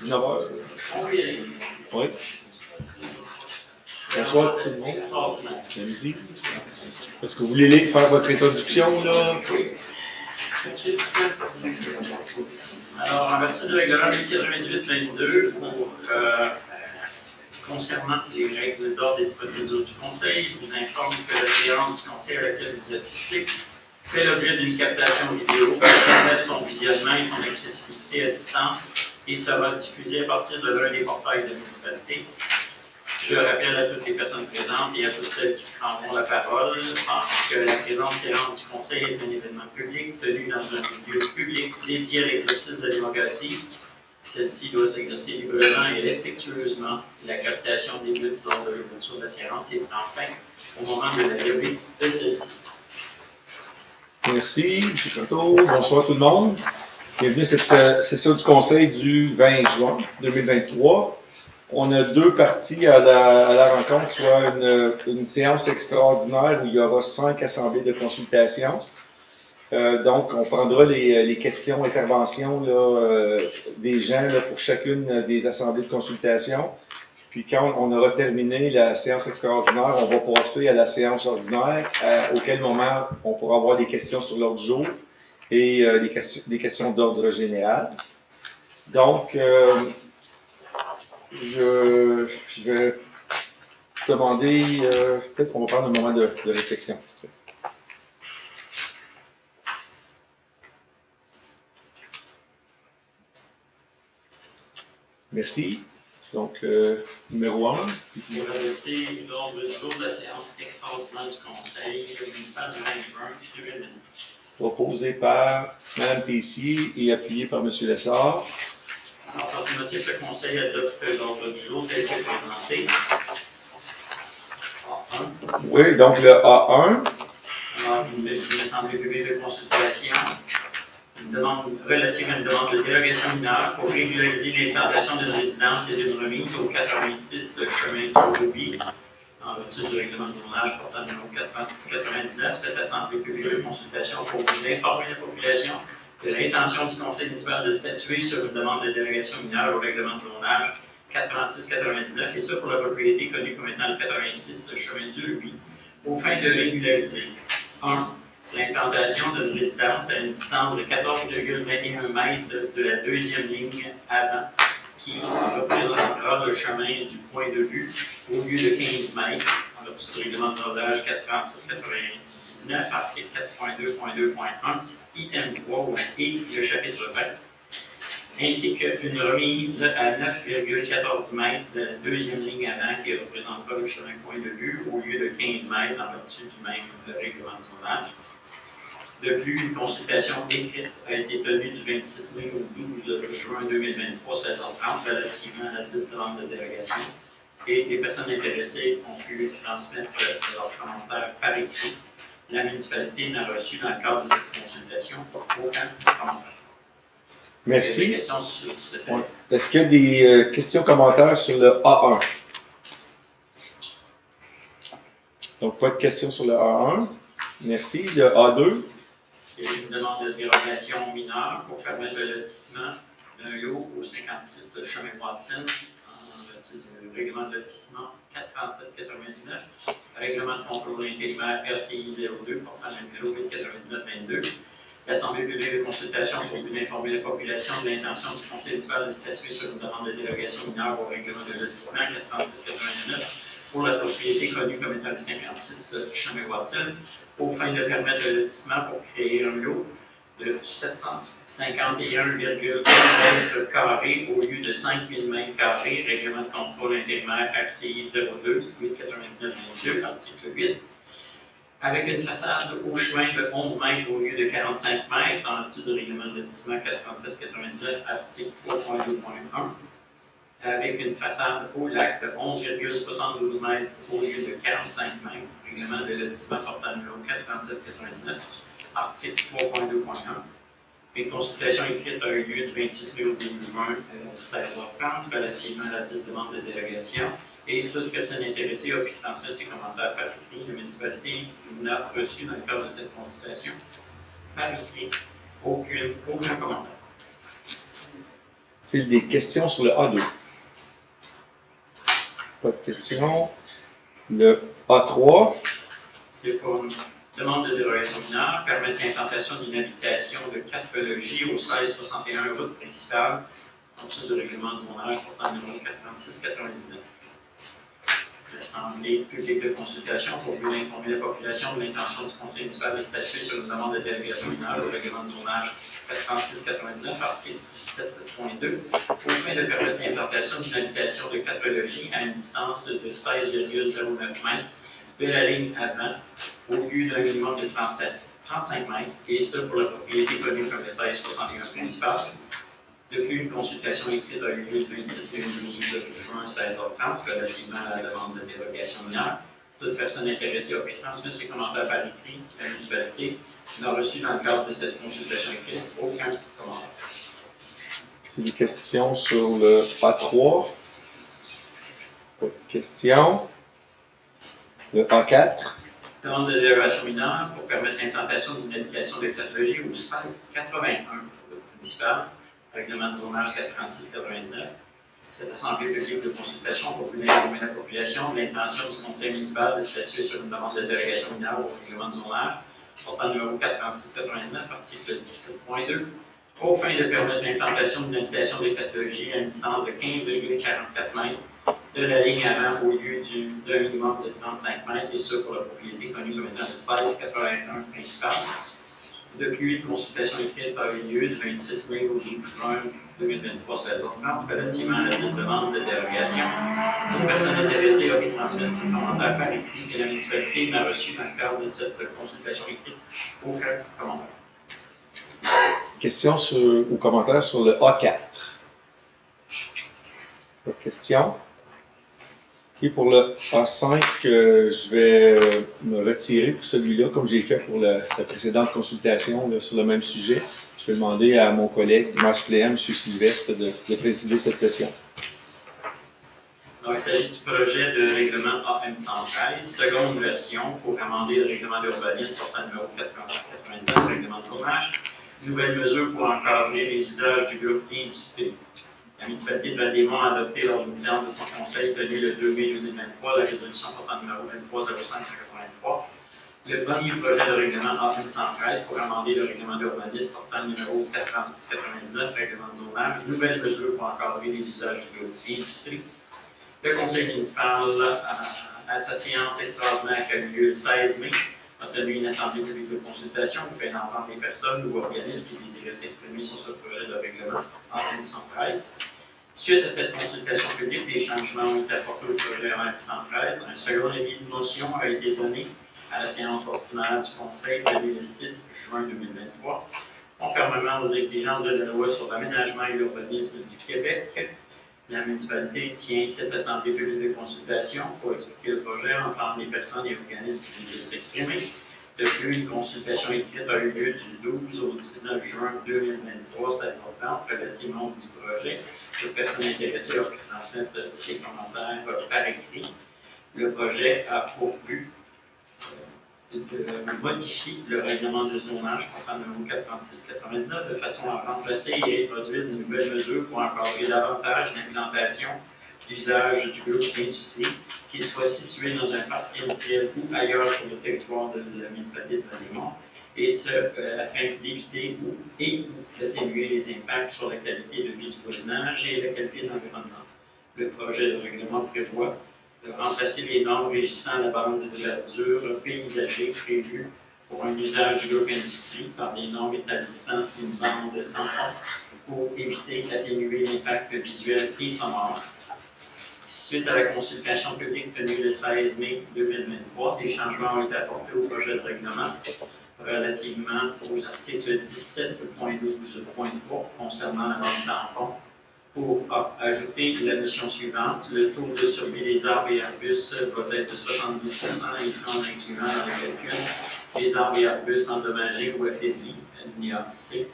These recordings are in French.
19h. Oui. Oui. Bonsoir tout le monde. Extraordinaire. Allez-y. Est-ce que vous voulez faire votre introduction, là? Oui. Alors, en vertu du règlement 1098-22, concernant les règles d'ordre et de procédure du Conseil, je vous informe que la séance du Conseil à laquelle vous assistez fait l'objet d'une captation vidéo pour permettre son visionnement et son accessibilité à distance et sera diffusée à partir de l'un des portails de la municipalité. Je rappelle à toutes les personnes présentes et à toutes celles qui prendront la parole que la présente séance du Conseil est un événement public tenu dans un lieu public dédié à l'exercice de la démocratie. Celle-ci doit s'exercer librement et respectueusement. La captation débute lors de l'ouverture de la séance et prend fin au moment de la levée de celle-ci. Merci, M. Coteau. Bonsoir tout le monde. Bienvenue à cette session du Conseil du 20 juin 2023. On a deux parties à la rencontre, soit une séance extraordinaire où il y aura 5 assemblées de consultation. Donc, on prendra les questions, interventions là, des gens là, pour chacune des assemblées de consultation. Puis quand on aura terminé la séance extraordinaire, on va passer à la séance ordinaire, auquel moment on pourra avoir des questions sur l'ordre du jour et des questions d'ordre général. Donc, je vais demander, peut-être qu'on va prendre un moment de réflexion. Merci. Donc, numéro 1. Pour adopter l'ordre du jour de la séance extraordinaire du Conseil municipal du 20 juin 2020. Proposé par Mme Tessier et appuyé par M. Lessard. Alors, par ces motifs, le Conseil adopte l'ordre du jour tel que présenté. A1. Oui, donc le A1. Alors, il s'agit d'une assemblée publique de consultation. Une demande relative à une demande de dérogation mineure pour régulariser l'implantation d'une résidence et d'une remise au 86 chemin du Ruby, en vertu du règlement de zonage portant le numéro 436-99. Cette assemblée publique de consultation pour informer la population de l'intention du Conseil municipal de statuer sur une demande de dérogation mineure au règlement de zonage 436-99, et ça pour la propriété connue comme étant le 86 chemin du Ruby, aux fins de régulariser 1. L'implantation d'une résidence à une distance de 14,21 mètres de la deuxième ligne avant, qui représentera le chemin du point de vue au lieu de 15 mètres, en vertu du règlement de zonage 436-99, article 4.2.2.1, item 3 et le chapitre 20, ainsi qu'une remise à 9,14 mètres de la deuxième ligne avant qui représentera le chemin point de vue au lieu de 15 mètres en vertu du même règlement de zonage. De plus, une consultation écrite a été tenue du 26 mai au 12 juin 2023, 16h30, relativement à la dite demande de dérogation. Et les personnes intéressées ont pu transmettre leurs commentaires par écrit. La municipalité n'a reçu, dans le cadre de cette consultation, aucun commentaire. Merci. Des questions sur cette année. Est-ce qu'il y a des questions, commentaires sur le A1? Donc, pas de questions sur le A1. Merci. Le A2? Il y a une demande de dérogation mineure pour permettre le lotissement d'un lot au 56 chemin Watson, en vertu du règlement de lotissement 437-99, règlement de contrôle intérimaire RCI 02 portant le numéro 899-22. L'Assemblée publique de consultation pour but d'informer la population de l'intention du Conseil municipal de statuer sur une demande de dérogation mineure au règlement de lotissement 437-99 pour la propriété connue comme étant le 56 chemin Watson, aux fins de permettre le lotissement pour créer un lot de 751,1 mètres carrés au lieu de 5000 mètres carrés, règlement de contrôle intérimaire RCI 02 899-22, article 8, avec une façade au chemin de 11 mètres au lieu de 45 mètres, en vertu du règlement de lotissement 437-99, article 3.2.1, avec une façade au lac de 11,72 mètres au lieu de 45 mètres, règlement de lotissement portant le numéro 437-99, article 3.2.1. Une consultation écrite a eu lieu du 26 mai au 12 juin 16h30 relativement à la dite demande de dérogation, et toute personne intéressée a pu transmettre ses commentaires par écrit. La municipalité n'a reçu, dans le cadre de cette consultation, par écrit aucun commentaire. a-t-il des questions sur le A2? Pas de questions. Le A3. C'est pour une demande de dérogation mineure, permettre l'implantation d'une habitation de 4 logis au 1661 route principale, en dessous du règlement de zonage portant le numéro 4699. L'Assemblée publique de consultation pour mieux informer la population de l'intention du Conseil municipal de statuer sur une demande de dérogation mineure au règlement de zonage 4699, article 17.2, au fin de permettre l'implantation d'une habitation de 4 logis à une distance de 16,09 mètres de la ligne avant, au lieu d'un minimum de 35 mètres, et ce pour la propriété connue comme le 1661 principal. Depuis, une consultation écrite a eu lieu le 26 février juin 16h30 relativement à la demande de dérogation mineure. Toute personne intéressée a pu transmettre ses commentaires par écrit à la municipalité. N'a reçu dans le cadre de cette consultation écrite aucun commentaire. C'est des questions sur le A3. Pas de questions. Le A4. Demande de dérogation mineure pour permettre l'implantation d'une habitation de 4 logis au 1681 municipal. Règlement de zonage 436-99. Cette assemblée publique de consultation pour plus informer la population de l'intention du conseil municipal de statuer sur une demande de dérogation mineure au règlement de zonage portant numéro 436-99, article 17.2, aux fins de permettre l'implantation d'une habitation de 4 logis à une distance de 15,44 mètres de la ligne avant au lieu d'un minimum de 35 mètres, et ce pour la propriété connue comme étant le 1681 principal. Depuis, une consultation écrite a eu lieu du 26 mai au 12 juin 2023 16h30 relativement à la dite demande de dérogation. Toute personne intéressée a pu transmettre son commentaire par écrit et la municipalité n'a reçu dans le cadre de cette consultation écrite aucun commentaire. Questions ou commentaires sur le A4? Pas de questions? Okay, pour le A5, je vais me retirer pour celui-là, comme j'ai fait pour la précédente consultation là, sur le même sujet. Je vais demander à mon collègue, maire suppléant, M. Sylvestre, de présider cette session. Donc, il s'agit du projet de règlement AM 113, seconde version, pour amender le règlement d'urbanisme portant le numéro 436-99, règlement de tournage. Nouvelles mesures pour encadrer les usages du groupe industrie. La municipalité de Val-des-Monts a adopté lors d'une séance de son conseil tenue le 2 mai 2023 la résolution portant numéro 230583. Le premier projet de règlement AM 113 pour amender le règlement d'urbanisme portant le numéro 436-99, règlement de zonage. Nouvelles mesures pour encadrer les usages du groupe industrie. Le conseil municipal, à sa séance extraordinaire qui a eu lieu le 16 mai, a tenu une assemblée publique de consultation pour faire entendre les personnes ou organismes qui désiraient s'exprimer sur ce projet de règlement AM 113. Suite à cette consultation publique, des changements ont été apportés au projet AM 113. Un second avis de motion a été donné à la séance ordinaire du conseil tenue le 6 juin 2023, conformément aux exigences de la loi sur l'aménagement et l'urbanisme du Québec. La municipalité tient cette assemblée publique de consultation pour expliquer le projet, entendre les personnes et organismes qui désirent s'exprimer. De plus, une consultation écrite a eu lieu du 12 au 19 juin 2023, 16h30, relativement au petit projet. Toute personne intéressée a pu transmettre ses commentaires par écrit. Le projet a pour but de modifier le règlement de zonage portant le numéro 436-99 de façon à remplacer et introduire de nouvelles mesures pour encadrer davantage l'implantation d'usage du groupe d'industrie qui soit situé dans un parc industriel ou ailleurs sur le territoire de la municipalité de Val-des-Monts, et ce, afin d'éviter ou d'atténuer les impacts sur la qualité de vie du voisinage et la qualité de l'environnement. Le projet de règlement prévoit de remplacer les normes régissant la bande de verdure paysagère prévues pour un usage du groupe industrie par des normes établissant une bande de tampon pour éviter d'atténuer l'impact visuel et sonore. Suite à la consultation publique tenue le 16 mai 2023, des changements ont été apportés au projet de règlement relativement aux articles 17.12.3 concernant la bande tampon, pour ajouter la notion suivante: le taux de survie des arbres et arbustes va être de 70%, ici en incluant dans le calcul les arbres et arbustes endommagés ou affaiblis, alinéa C.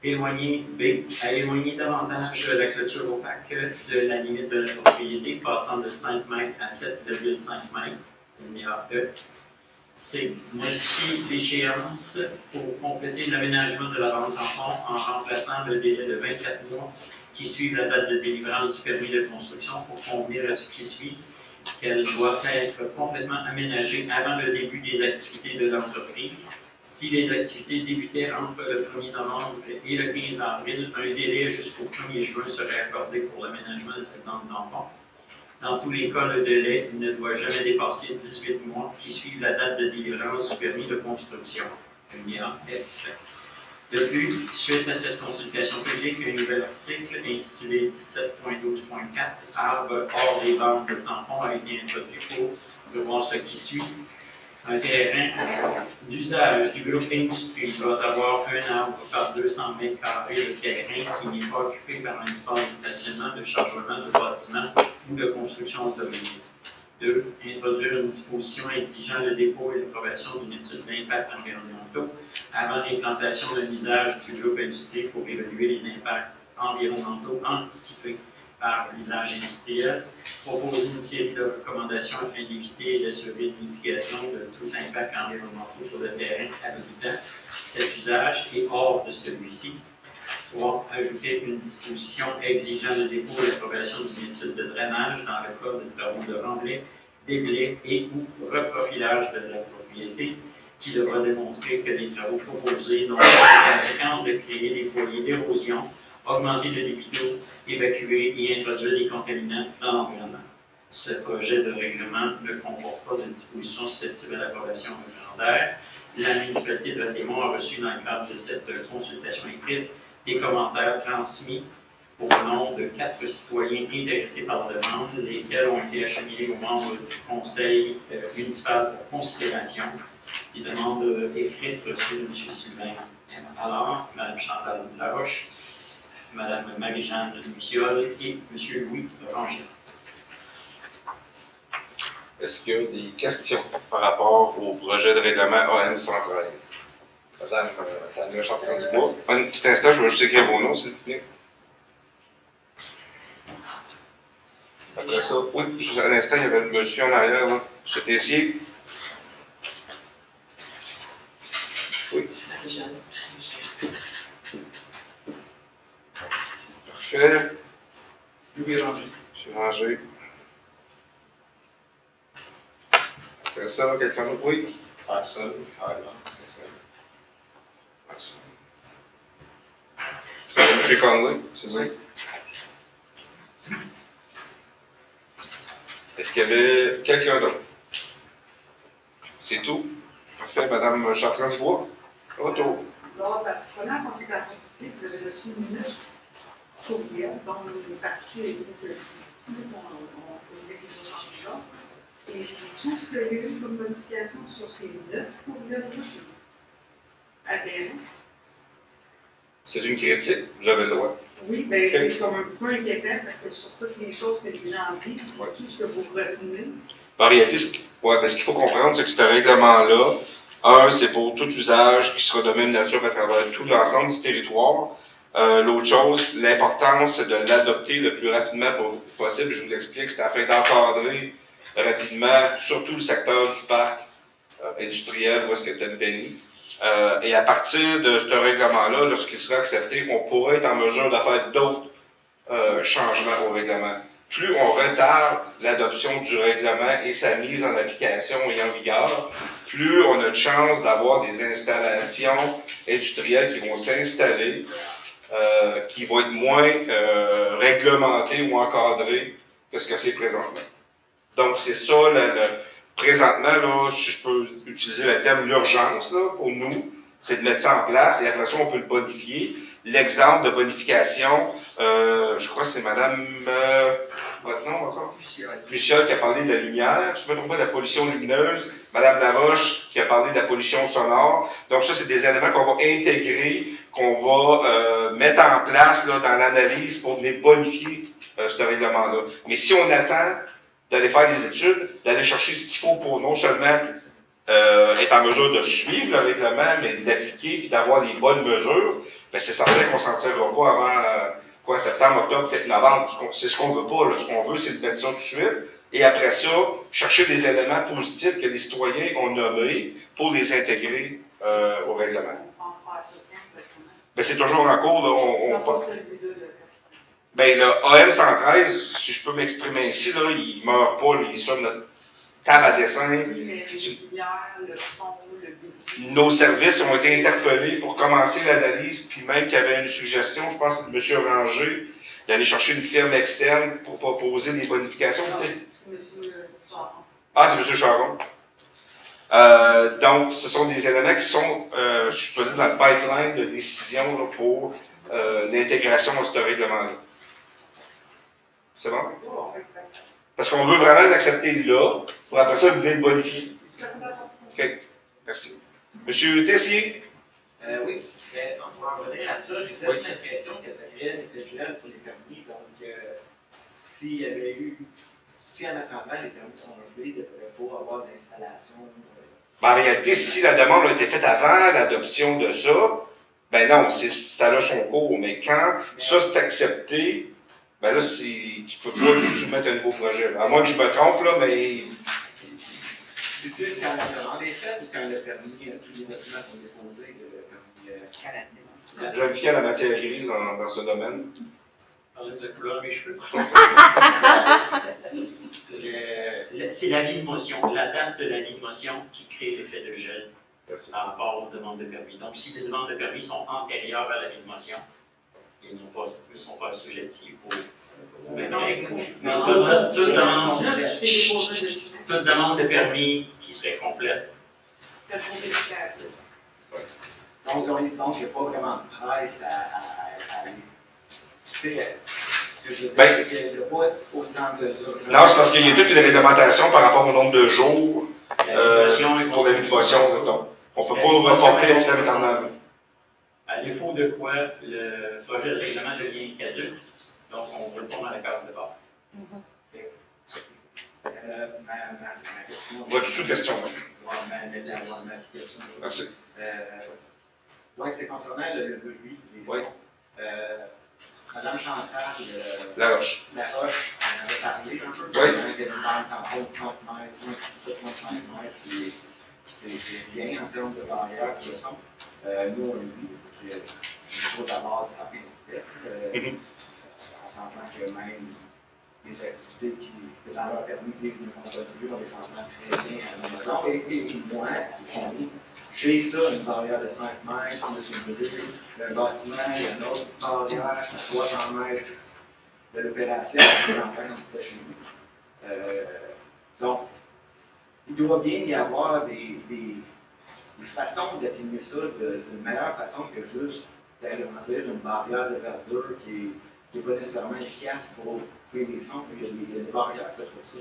Éloigner B, à éloigner davantage la clôture opaque de la limite de la propriété, passant de 5 mètres à 7,5 mètres, alinéa E. C'est modifier l'échéance pour compléter l'aménagement de la bande tampon en remplaçant le délai de 24 mois qui qui suivent la date de délivrance du permis de construction pour convenir à ce qui suit qu'elle doit être complètement aménagée avant le début des activités de l'entreprise. Si les activités débutaient entre le 1er novembre et le 15 avril, un délai jusqu'au 1er juin serait accordé pour l'aménagement de cette bande tampon. Dans tous les cas, le délai ne doit jamais dépasser 18 mois qui suivent la date de délivrance du permis de construction, alinéa F. De plus, suite à cette consultation publique, un nouvel article intitulé 17.12.4 Arbres hors des bandes de tampons a été introduit pour revoir ce qui suit. Un terrain d'usage du groupe industrie doit avoir un arbre par 200 mètres carrés de terrain qui n'est pas occupé par un espace de stationnement, de chargement de bâtiments ou de construction autorisée. 2. Introduire une disposition exigeant le dépôt et l'approbation d'une étude d'impact environnementaux avant l'implantation d'un usage du groupe industrie pour évaluer les impacts environnementaux anticipés par l'usage industriel. Proposer une série de recommandations afin d'éviter et d'assurer une mitigation de tout impact environnemental sur le terrain habilitant cet usage et hors de celui-ci. 3. Ajouter une disposition exigeant le dépôt et l'approbation d'une étude de drainage dans le cas de travaux de remblai, déblai et ou reprofilage de la propriété, qui devra démontrer que les travaux proposés n'ont pas de conséquence de créer des foyers d'érosion, augmenter le débit d'eau, évacuer et introduire des contaminants dans l'environnement. Ce projet de règlement ne comporte pas de dispositions susceptibles à l'approbation référendaire. La municipalité de Vaudémont a reçu dans le cadre de cette consultation écrite des commentaires transmis au nom de 4 citoyens intéressés par la demande, lesquels ont été acheminés aux membres du conseil municipal pour considération. Des demandes écrites reçues de M. Sylvain M. Allard, Mme Chantal Laroche, Mme Marie-Jeanne Luciol et M. Louis Ranger. Est-ce qu'il y a des questions par rapport au projet de règlement AM 113? Madame Tania Chartrand-Dubois. Un petit instant, je vais juste écrire vos noms, s'il vous plaît. Après ça, oui, juste à l'instant, il y avait le monsieur en arrière, là. M. Tessier. Oui. Parfait. Louis Ranger. M. Ranger. Après ça, quelqu'un d'autre? Oui. Personne. M. Conway, c'est ça? Est-ce qu'il y avait quelqu'un d'autre? C'est tout? Parfait, Madame Chartrand-Dubois. Retour. Lors de la première consultation publique, vous avez reçu une minute courriel dont les parties étaient et c'est tout ce qu'il y a eu comme modification sur ces 9 courriels-là. Adhérents. C'est une critique, vous avez le droit. Oui, bien, c'est comme un petit peu inquiétant parce que sur toutes les choses que les gens disent, c'est tout ce que vous retenez. En réalité, ce qu'il faut comprendre, c'est que ce règlement-là, c'est pour tout usage qui sera de même nature à travers tout l'ensemble du territoire. L'autre chose, l'importance, c'est de l'adopter le plus rapidement possible. Je vous l'explique, c'est afin d'encadrer rapidement, surtout le secteur du parc industriel, où est-ce que tu as une bénie. Et à partir de ce règlement-là, lorsqu'il sera accepté, on pourra être en mesure de faire d'autres changements au règlement. Plus on retarde l'adoption du règlement et sa mise en application et en vigueur, plus on a de chances d'avoir des installations industrielles qui vont s'installer, qui vont être moins réglementées ou encadrées que ce que c'est présentement. Donc, c'est ça, présentement, là, si je peux utiliser le terme l'urgence, là, pour nous, c'est de mettre ça en place et après ça, on peut le bonifier. L'exemple de bonification, je crois que c'est Madame, votre nom encore? Luciol qui a parlé de la lumière, je ne me trompe pas, de la pollution lumineuse. Madame Laroche qui a parlé de la pollution sonore. Donc ça, c'est des éléments qu'on va intégrer, qu'on va mettre en place là, dans l'analyse pour venir bonifier ce règlement-là. Mais si on attend d'aller faire des études, d'aller chercher ce qu'il faut pour non seulement être en mesure de suivre le règlement, mais de l'appliquer et d'avoir les bonnes mesures, bien, c'est certain qu'on ne s'en tirera pas avant septembre, octobre, peut-être novembre. C'est ce qu'on veut pas. Là. Ce qu'on veut, c'est de mettre ça tout de suite. Et après ça, chercher des éléments positifs que les citoyens ont nommés pour les intégrer au règlement. Bien, c'est toujours en cours. Là, Ben, le AM 113, si je peux m'exprimer ainsi, là, il ne meurt pas, il est sur notre table à dessin. Oui, mais les lumières, le son, le bruit. Nos services ont été interpellés pour commencer l'analyse, puis même qu'il y avait une suggestion, je pense que c'est M. Ranger, d'aller chercher une firme externe pour proposer des bonifications. Non, peut-être. c'est M. Charon. Ah, c'est M. Charon. Donc, ce sont des éléments qui sont, je suis posé dans le pipeline de décision là, pour l'intégration dans ce règlement-là. C'est bon? Parce qu'on veut vraiment l'accepter là, pour après ça, venir le bonifier. OK. Merci. Monsieur Tessier? Oui, on va revenir à ça. J'ai peut-être l'impression que ça créait un effet gel sur les permis. Donc, s'il y avait eu, si en attendant les permis sont gelés, il ne devrait pas avoir d'installation. Ben, en réalité, si la demande a été faite avant l'adoption de ça, ben non, ça a son cours. Mais quand ça c'est accepté, ben là, tu ne peux pas soumettre un nouveau projet. À moins que je me trompe, là, mais. Tu utilises quand la demande est faite ou quand le permis, tous les documents sont déposés, le permis canadien? Vérifier la matière grise dans ce domaine. Parler de la couleur de mes cheveux. C'est l'avis de motion, la date de l'avis de motion qui crée l'effet de gel Merci. par rapport aux demandes de permis. Donc, si les demandes de permis sont antérieures à l'avis de motion, ils ne sont pas assujettis aux mêmes règles. Mais toute demande de permis qui serait complète. Quelle vérification. Donc, il n'y a pas vraiment de presse à aller. Tu sais, ce que je veux dire, c'est qu'il n'y a pas autant de. Non, c'est parce qu'il y a toute une réglementation par rapport au nombre de jours pour l'avis de motion. Donc, on ne peut pas reporter finalement. À défaut de quoi, le projet de règlement devient caduc, donc on retourne à la case de base. Ma question. Votre sous-question. Ma question. Merci. Oui, c'est concernant le bruit des Oui. sons. Madame Chantal, La Roche. La Roche, on avait parlé un peu. Oui. Il y a une bande tampon de 30 mètres, 7,5 mètres, puis c'est bien en termes de barrière de son. Nous, on le vit, puis il faut d'abord travailler. On s'entend que même les activités qui, dans leur permis, ne font pas de bruit, on les entend très bien à la maison. Et moi, j'ai ça, une barrière de 5 mètres, sur le bruit. Le bâtiment, il y a une autre barrière à 300 mètres de l'opération, l'enfant, c'était chez nous. Donc, il doit bien y avoir des façons d'atténuer ça d'une meilleure façon que juste d'agrandir une barrière de verdure qui n'est pas nécessairement efficace pour créer des sons. Il y a des barrières qui font ça.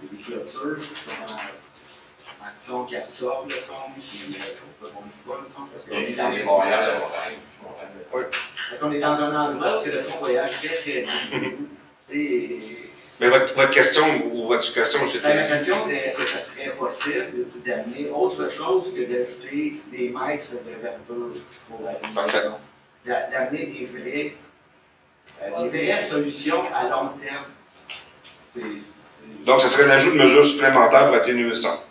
Il y a des clôtures qui sont en son qui absorbent le son, qui ne répondent pas le son. Parce qu'on est dans les barrières de montagne. Parce qu'on est dans un endroit où le son voyage très très vite. Mais votre question ou votre suggestion, c'est La question, c'est est-ce que ça serait possible d'amener autre chose que d'ajouter des mètres de verdure pour l'alimentation? D'amener des vraies solutions à long terme. Donc, ce serait un ajout de mesures supplémentaires pour atténuer ça.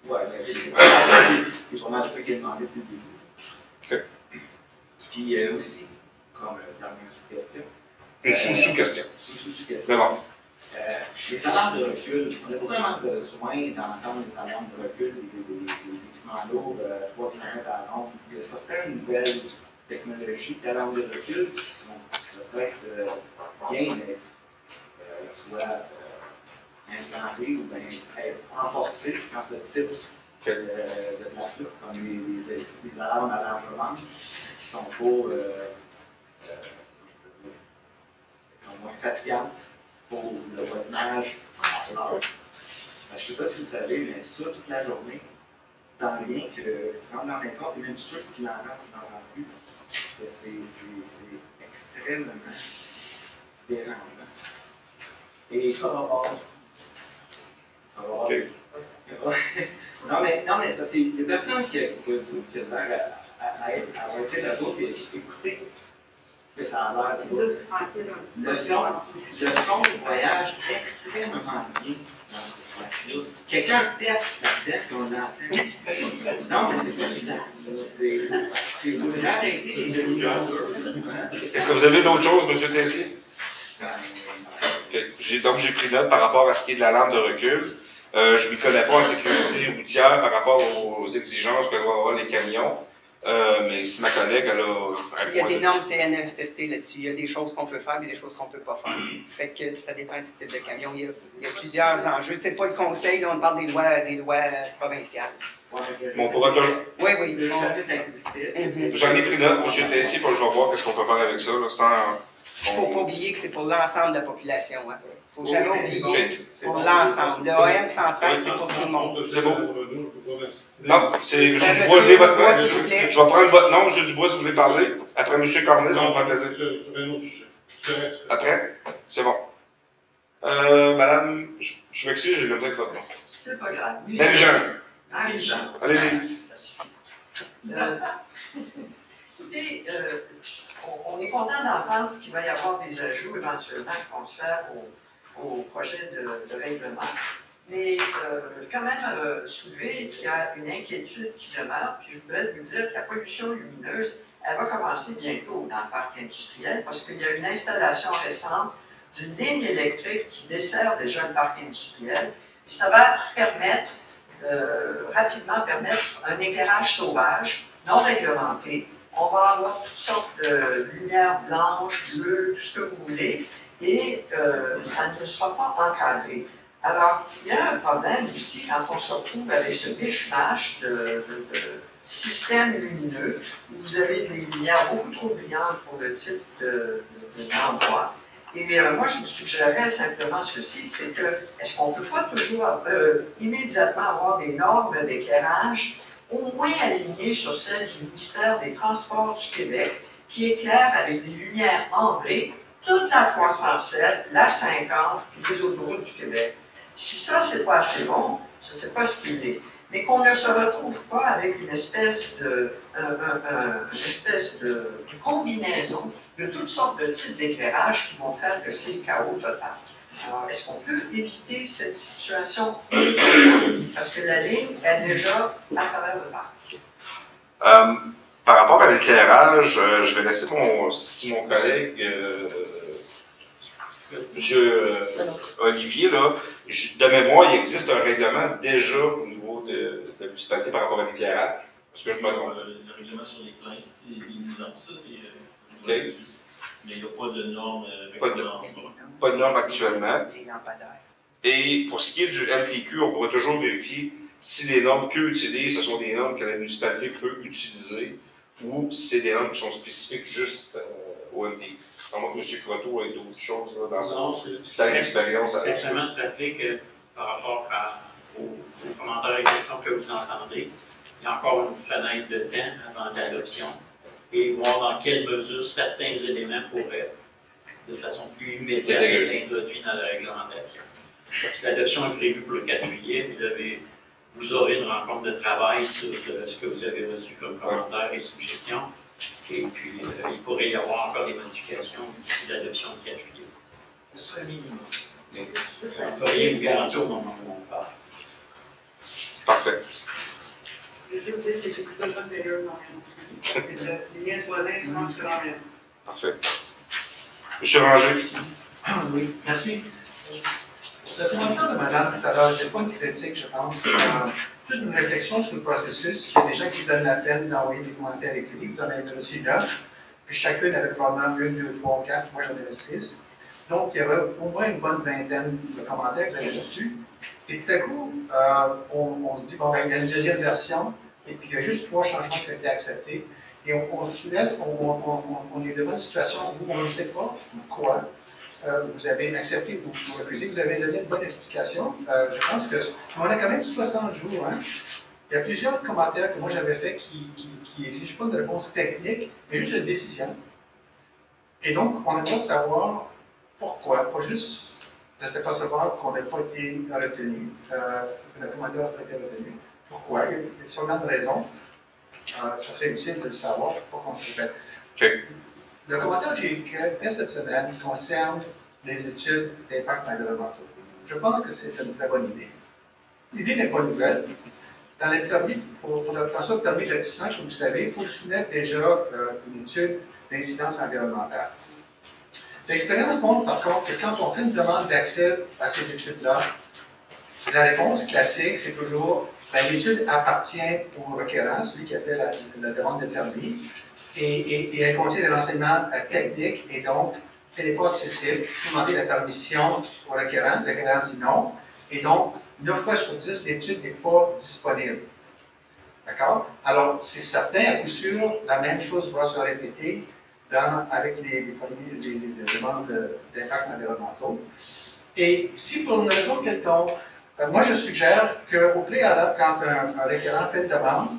Oui, mais c'est vraiment ce qui est demandé depuis le début. OK. Puis aussi, comme dernière sous-question. Une sous-question. Sous-question. C'est bon. Les talents de recul, on n'a pas vraiment besoin d'entendre les talents de recul, des équipements lourds, 3 km à l'ombre. Il y a certaines nouvelles technologies de talents de recul qui sont peut-être bien soit implantées ou bien être renforcées dans ce type de place-là, comme les alarmes à large bande, qui sont pas sont moins fatigantes pour le voisinage en large. Je ne sais pas si vous savez, mais ça, toute la journée, c'est en lien que quand dans la maison, tu es même sûr que tu l'entends, tu n'entends plus. C'est extrêmement dérangeant. Et ça va pas. Non, mais c'est parce qu'il y a personne qui a l'air à avoir été là-bas et écouter ce que ça a l'air de dire. Le son voyage extrêmement bien dans cette Quelqu'un pète là-dedans, qu'on entend. Non, mais c'est pas évident. C'est vous arrêter les demi-heures. Est-ce que vous avez d'autres choses, M. Tessier? Donc, j'ai pris note par rapport à ce qui est de la lampe de recul. Je ne m'y connais pas en sécurité routière par rapport aux exigences que doivent avoir les camions. Mais si ma collègue, elle a un Il y a point des de- normes CNSST là-dessus. Il y a des choses qu'on peut faire et des choses qu'on ne peut pas faire. Fait que ça dépend du type de camion. Il y a plusieurs enjeux. C'est pas le conseil, là, on parle des lois provinciales. Mais on pourra toujours. Oui, oui. Le service existait. J'en ai pris note, M. Tessier, puis je vais voir qu'est-ce qu'on peut faire avec ça, là, sans. Il ne faut pas oublier que c'est pour l'ensemble de la population. Il ne faut jamais oublier Ok. pour l'ensemble. Le AM central, c'est pour tout le monde. C'est bon. Non, c'est M. Dubois, levez votre main. s'il vous plaît. Je vais prendre votre nom, M. Dubois, si vous voulez parler. Après M. Cornet, ça va me faire plaisir. Après? C'est bon. Madame, je m'excuse, j'ai le avec votre nom. C'est pas grave. Même jeune. Jean. Allez-y. Ça suffit. Écoutez, on est content d'entendre qu'il va y avoir des ajouts éventuellement qui vont se faire au projet de règlement. Mais je veux quand même soulever qu'il y a une inquiétude qui demeure, puis je voudrais vous dire que la pollution lumineuse, elle va commencer bientôt dans le parc industriel parce qu'il y a une installation récente d'une ligne électrique qui dessert déjà le parc industriel. Et ça va permettre, rapidement permettre un éclairage sauvage, non réglementé. On va avoir toutes sortes de lumières blanches, bleues, tout ce que vous voulez, et ça ne sera pas encadré. Alors, il y a un problème ici quand on se retrouve avec ce mishmash de systèmes lumineux, où vous avez des lumières beaucoup trop brillantes pour le type d'endroit. Et moi, je vous suggérerais simplement ceci, c'est que, est-ce qu'on ne peut pas toujours immédiatement avoir des normes d'éclairage au moins alignées sur celles du ministère des Transports du Québec, qui éclairent avec des lumières ambrées toute la 307, la 50 et les autoroutes du Québec. Si ça, c'est pas assez bon, je ne sais pas ce qu'il est. Mais qu'on ne se retrouve pas avec une espèce de combinaison de toutes sortes de types d'éclairage qui vont faire que c'est le chaos total. Alors, est-ce qu'on peut éviter cette situation immédiatement? Parce que la ligne est déjà à travers le parc. Par rapport à l'éclairage, je vais laisser mon collègue, M. Olivier, là, de mémoire, il existe un règlement déjà au niveau de la municipalité par rapport à l'éclairage. Est-ce que je me trompe? Le règlement sur les plaintes, il nous en ça, Okay. mais il n'y a pas de normes Pas de normes actuellement. Des lampadaires. Et pour ce qui est du MTQ, on pourra toujours vérifier si les normes qu'eux utilisent, ce sont des normes que la municipalité peut utiliser ou si c'est des normes qui sont spécifiques juste au MTQ. À moins que M. Croteau ait d'autres choses là, dans sa expérience. Simplement se rappeler que par rapport aux commentaires et questions que vous entendez, il y a encore une fenêtre de temps avant l'adoption et voir dans quelle mesure certains éléments pourraient, de façon plus immédiate, être introduits dans la réglementation. L'adoption est prévue pour le 4 juillet. Vous aurez une rencontre de travail sur ce que vous avez reçu comme commentaires et suggestions. Et puis, il pourrait y avoir encore des modifications d'ici l'adoption du 4 juillet. Ce serait minimum. Je ne peux rien vous garantir au moment où on parle. Parfait. Je vais vous dire que j'ai plus besoin de meilleurs dans rien. Les liens voisins, c'est moi qui rien. Parfait. M. Ranger. Oui, merci. Le commentaire de madame tout à l'heure, c'est pas une critique, je pense. Plus une réflexion sur le processus. Il y a des gens qui donnent la peine d'envoyer des commentaires écrits. Vous en avez reçu 9. Puis chacune avait probablement 1, 2, 3, 4. Moi, j'en avais 6. Donc, il y avait au moins une bonne vingtaine de commentaires que vous avez reçus. Et tout à coup, on se dit, bon, ben, il y a une deuxième version. Et puis, il y a juste 3 changements qui ont été acceptés. Et on se laisse, on est devant une situation où on ne sait pas quoi. Vous avez accepté ou refusé, vous avez donné une bonne explication. Je pense qu'on a quand même 60 jours. Hein. Il y a plusieurs commentaires que moi j'avais faits qui n'exigent pas de réponse technique, mais juste une décision. Et donc, on aimerait savoir pourquoi, pas juste de se percevoir qu'on n'a pas été retenu, que le commentaire n'a pas été retenu. Pourquoi? Il y a sûrement une raison. Ça serait utile de le savoir pour qu'on se répète. Okay. Le commentaire que j'ai fait cette semaine concerne les études d'impact environnementaux. Je pense que c'est une très bonne idée. L'idée n'est pas nouvelle. Dans les permis, pour l'obtention de permis de lotissement, comme vous savez, il faut soumettre déjà une étude d'incidence environnementale. L'expérience montre par contre que quand on fait une demande d'accès à ces études-là, la réponse classique, c'est toujours l'étude appartient au requérant, celui qui a fait la demande de permis, et elle contient des renseignements techniques, et donc elle n'est pas accessible. Vous demandez la permission au requérant, le requérant dit non, et donc 9 fois sur 10, l'étude n'est pas disponible. D'accord? Alors, c'est certain, à coup sûr, la même chose va se répéter avec les demandes d'impact environnementaux. Et si pour une raison quelconque, moi je suggère qu'au préalable, quand un requérant fait une demande,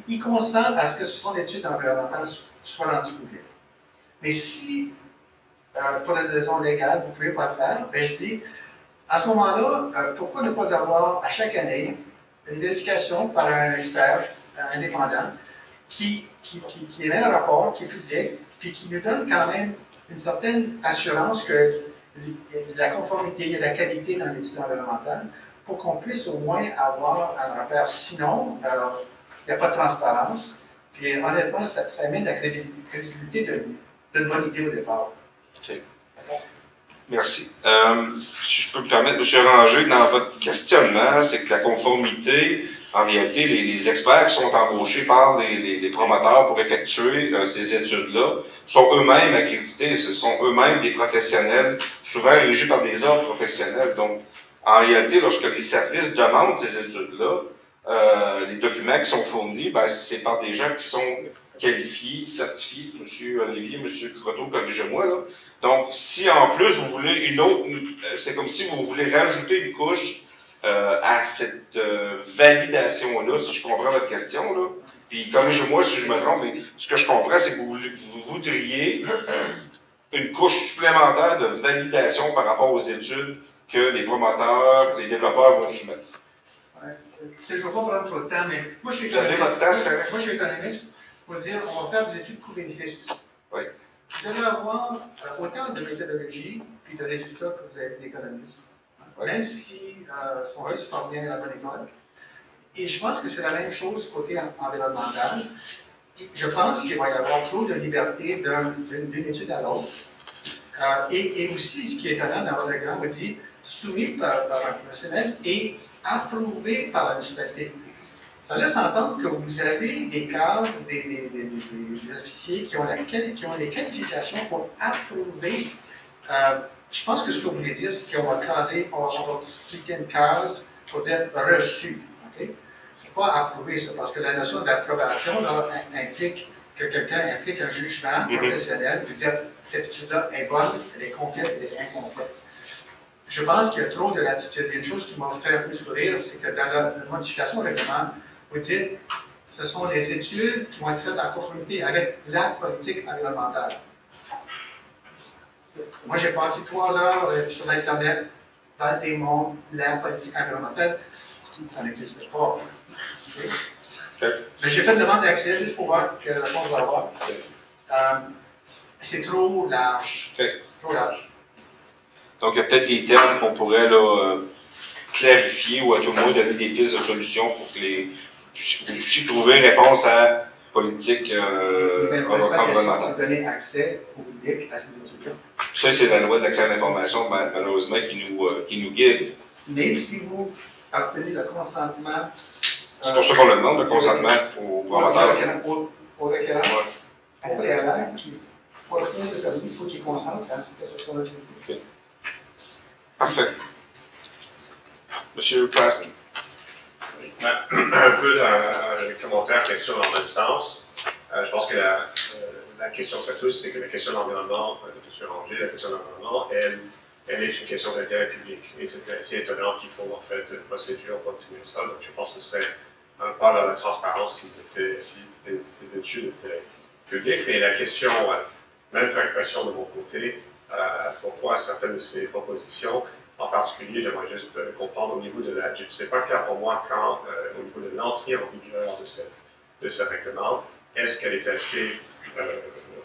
il consent à ce que son étude environnementale soit rendue publique. Mais si, pour une raison légale, vous ne pouvez pas le faire, bien je dis, à ce moment-là, pourquoi ne pas avoir à chaque année une vérification par un expert indépendant qui émet un rapport qui est public, puis qui nous donne quand même une certaine assurance que la conformité et la qualité dans l'étude environnementale, pour qu'on puisse au moins avoir un rapport. Sinon, il n'y a pas de transparence. Puis honnêtement, ça amène la crédibilité d'une bonne idée au départ. OK. Merci. Si je peux me permettre, M. Ranger, dans votre questionnement, c'est que la conformité, en réalité, les experts qui sont embauchés par les promoteurs pour effectuer ces études-là sont eux-mêmes accrédités, ce sont eux-mêmes des professionnels, souvent régis par des ordres professionnels. Donc, en réalité, lorsque les services demandent ces études-là, les documents qui sont fournis, ben, c'est par des gens qui sont qualifiés, certifiés. M. Olivier, M. Croteau, corrigez-moi, là. Donc, si en plus vous voulez une autre, c'est comme si vous voulez rajouter une couche à cette validation-là, si je comprends votre question, là. Puis corrigez-moi si je me trompe, mais ce que je comprends, c'est que vous voudriez une couche supplémentaire de validation par rapport aux études que les promoteurs, les développeurs vont soumettre. Ouais. Je ne vais pas prendre trop de temps, mais moi je suis Vous avez votre temps, c'est correct? Moi je suis économiste. On va dire, on va faire des études coût-bénéfice. Oui. Vous allez avoir autant de méthodologie puis de résultats que vous avez d'économistes. Oui. Même si son rôle se porte bien à la bonne école. Et je pense que c'est la même chose côté environnemental. Je pense qu'il va y avoir trop de liberté d'une étude à l'autre. Et aussi, ce qui est étonnant dans votre diagramme, on dit soumis par un professionnel et approuvé par la municipalité. Ça laisse entendre que vous avez des cadres, des officiers qui ont les qualifications pour approuver. Je pense que ce que vous voulez dire, c'est qu'on va cliquer une case pour dire reçu. Okay? C'est pas approuvé, ça, parce que la notion d'approbation implique que quelqu'un implique un jugement professionnel, veut dire cette étude-là est bonne, elle est complète, elle est incomplète. Je pense qu'il y a trop de latitude. Une chose qui m'a fait un peu sourire, c'est que dans la modification au règlement, vous dites ce sont des études qui vont être faites en conformité avec la politique environnementale. Moi, j'ai passé 3 heures sur l'Internet, Val-des-Monts, la politique environnementale, ça n'existe pas. Okay? Mais j'ai fait une demande d'accès juste pour voir quelle réponse je vais avoir. C'est trop large. Okay. C'est trop large. Donc, il y a peut-être des termes qu'on pourrait là, clarifier ou à tout le moins donner des pistes de solutions pour que vous puissiez trouver une réponse à politique environnementale. C'est donner accès au public à ces études-là. Ça, c'est la loi d'accès à l'information, malheureusement, qui nous guide. Mais si vous obtenez le consentement... C'est pour ça qu'on le demande, le consentement au promoteur. Au requérant, au préalable, pour obtenir le permis, il faut qu'il consente à ce que ce soit notre okay. Parfait. Monsieur Classen. Un peu les commentaires, questions dans le même sens. Je pense que la question que ça touche, c'est que la question de l'environnement, de M. Ranger, la question de l'environnement, elle est une question d'intérêt public. Et c'est assez étonnant qu'il faut en fait une procédure pour obtenir ça. Donc je pense que ce serait un pas dans la transparence si ces études étaient publiques. Mais la question, même préoccupation de mon côté, pourquoi certaines de ces propositions, en particulier, j'aimerais juste comprendre au niveau de la... Ce n'est pas clair pour moi quand, au niveau de l'entrée en vigueur de ce règlement, est-ce qu'elle est assez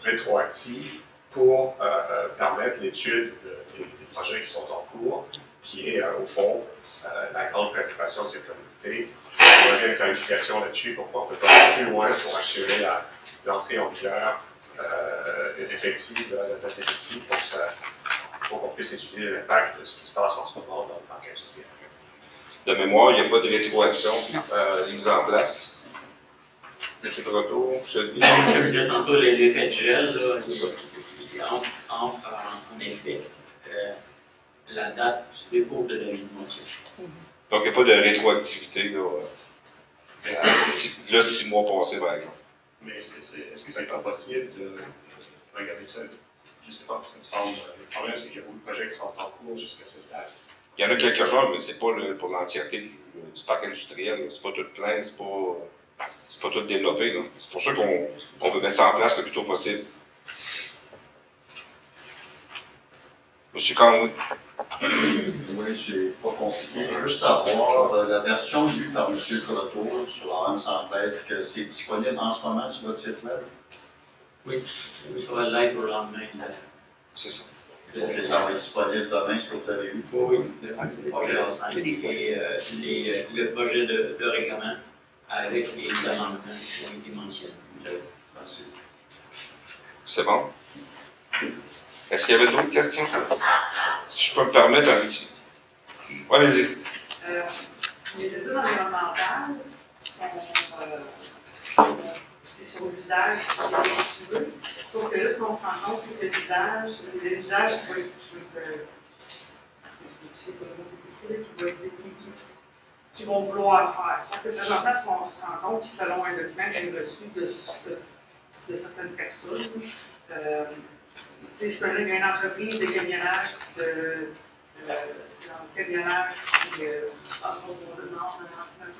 rétroactive pour permettre l'étude des projets qui sont en cours, qui est, au fond, la grande préoccupation de cette communauté. On a bien une clarification là-dessus, pourquoi on ne peut pas aller plus loin pour assurer l'entrée en vigueur effective, la date effective, pour qu'on puisse étudier l'impact de ce qui se passe en ce moment dans le parc industriel. De mémoire, il n'y a pas de rétroaction mise en place. Monsieur Trotteau, je le dis. Donc, ce que vous dites tantôt, l'effet de gel, là, il entre en effet la date du dépôt de la motion. Donc, il n'y a pas de rétroactivité, là, 6 mois passés, par exemple. Mais est-ce que c'est pas possible de regarder ça? Je ne sais pas, ça me semble. Le problème, c'est qu'il y a beaucoup de projets qui sont en cours jusqu'à cette date. Il y en a quelques-uns, mais c'est pas pour l'entièreté du parc industriel. C'est pas tout plein, c'est pas tout développé. Là. C'est pour ça qu'on veut mettre ça en place le plus tôt possible. Monsieur Conway. Oui, c'est pas compliqué. Je veux juste savoir, la version lue par M. Croteau sur la 113, est-ce que c'est disponible en ce moment sur votre site web? Oui, ça va l'être au lendemain. C'est ça. Donc, ça va être disponible demain, ce que vous avez eu? Oui, le projet ensemble et le projet de règlement avec les amendements qui ont été mentionnés. Merci. C'est bon? Est-ce qu'il y avait d'autres questions? Si je peux me permettre un petit. Allez-y. Les études environnementales c'est sur l'usage qui est veut. Sauf que là, ce qu'on se rend compte, c'est que les usages qui vont vouloir faire. Sauf que présentement, ce qu'on se rend compte, selon un document qui est reçu de certaines personnes, c'est qu'il y a une entreprise de camionnage, une entreprise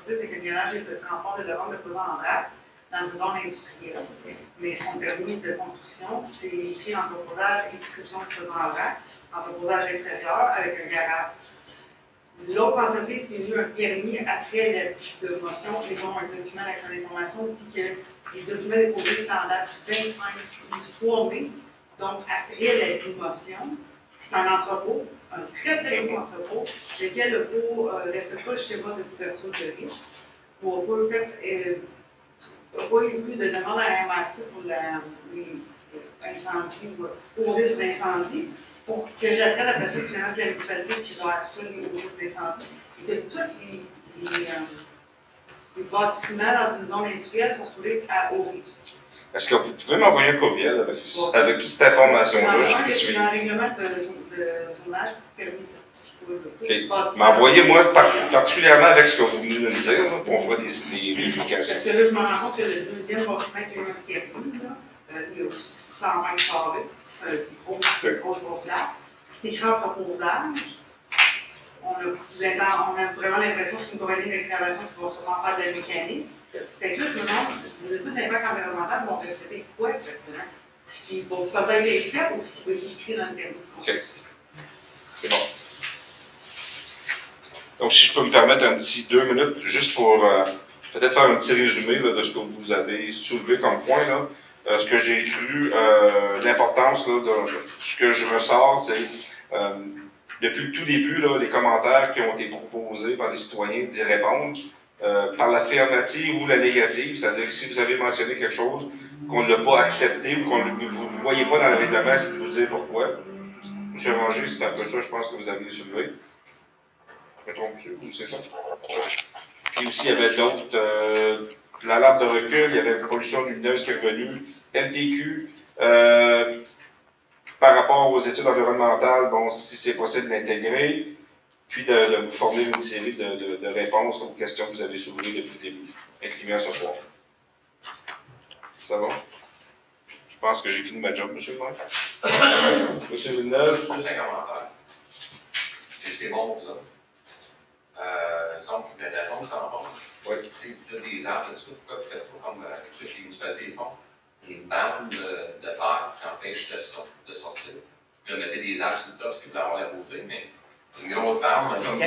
de camionnage et de transport de l'Europe de pesant en vrac dans une zone industrielle. Mais son permis de construction, c'est écrit entreposage et distribution de pesant en vrac, entreposage extérieur avec un garage. L'autre entreprise qui a eu un permis après la promotion, ils ont un document avec une information qui dit que les documents déposés sont en date du 25 du 3 mai. Donc, après la promotion, c'est un entrepôt, un très très gros entrepôt, lequel ne faut respecter pas le schéma de couverture de risque. Pour pas eu de demande à la MRC pour l'incendie, pour risque d'incendie, pour que j'appelle après ça finalement la municipalité qui gère ça, les risques d'incendie, et que tous les bâtiments dans une zone industrielle sont trouvés à haut risque. Est-ce que vous pouvez m'envoyer un courriel avec toute cette information-là? Je suis. Dans le règlement de zonage permis certifié. M'envoyez-moi particulièrement avec ce que vous venez de me dire, là, pour on fera des vérifications. Parce que là, je me rends compte que le deuxième bâtiment qui a eu un permis, il y a aussi 120 carrés, c'est une grosse place. C'est écrit en proposage. On a vraiment l'impression que c'est une compagnie d'excavation qui va sûrement faire de la mécanique. Fait que là, je me demande, les études d'impact environnemental vont refléter quoi exactement? Ce qui va peut-être être fait ou ce qui va être écrit dans le permis. OK. C'est bon. Donc, si je peux me permettre un petit 2 minutes, juste pour peut-être faire un petit résumé là, de ce que vous avez soulevé comme point. Là. Ce que j'ai cru, l'importance de ce que je ressors, c'est depuis le tout début, là, les commentaires qui ont été proposés par les citoyens d'y répondre. Par l'affirmative ou la négative, c'est-à-dire que si vous avez mentionné quelque chose qu'on ne l'a pas accepté ou qu'on ne vous ne voyez pas dans le règlement, c'est de vous dire pourquoi. M. Ranger, c'est un peu ça, je pense, que vous avez soulevé. Mettons, monsieur, c'est ça. Puis aussi, il y avait d'autres. La lampe de recul, il y avait une pollution lumineuse qui est revenue. MTQ, par rapport aux études environnementales, bon, si c'est possible d'intégrer. Puis de vous former une série de réponses aux questions que vous avez soulevées depuis le début, incluant ce soir. Ça va? Je pense que j'ai fini ma job, monsieur le maire. Monsieur Villeneuve. Juste un commentaire. C'est bon pour ça. Zone la zone tampon. Oui. Tu as des arbres là-dessus, pourquoi tu fais pas comme ceux qui municipalités font? Une bande de terre qui empêche de sortir. Puis on mettait des arbres sur le top si vous voulez avoir la beauté, mais une grosse bande, comme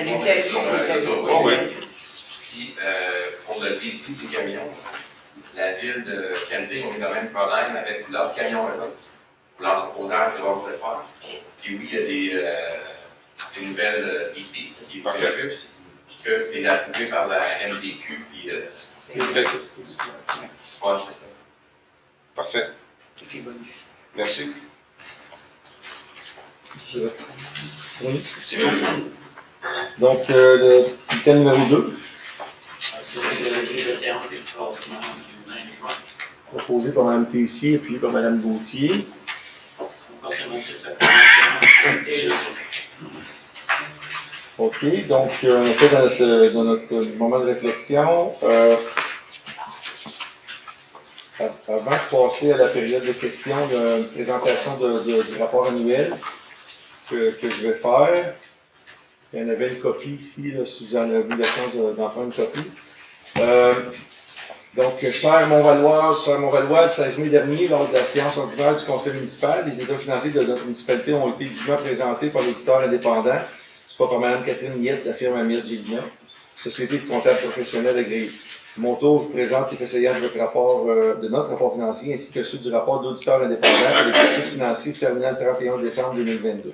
Oh, oui. Puis, pour le défi des camions, la ville de Kenzie a eu le même problème avec leurs camions là, pour l'entreposage de leurs efforts. Puis oui, il y a des nouvelles défis qui préoccupent. que c'est approuvé par la MDQ. Puis, Ok. ouais, c'est ça. Parfait. Tout est bonus. Merci. Oui. C'est tout. Donc, le bulletin numéro 2, C'est le relevé de séance extraordinaire du 20 juin. proposé par Mme Tessier et puis par Mme Gauthier. Forcément, c'est la première séance et le OK, donc, on est dans notre moment de réflexion. Avant de passer à la période de questions, une présentation du rapport annuel que je vais faire. Il y en avait une copie ici, là, si vous en avez eu la chance d'en faire une copie. Donc, cher Mont-Valois, le 16 mai dernier, lors de la séance ordinaire du conseil municipal, les états financiers de notre municipalité ont été dûment présentés par l'auditeur indépendant, soit par Mme Catherine Miette de la firme Amiette Gélina, société de comptables professionnels agréée. À mon tour, je vous présente les faits saillants de notre rapport financier ainsi que ceux du rapport de l'auditeur indépendant pour l'exercice financier se terminant le 31 décembre 2022.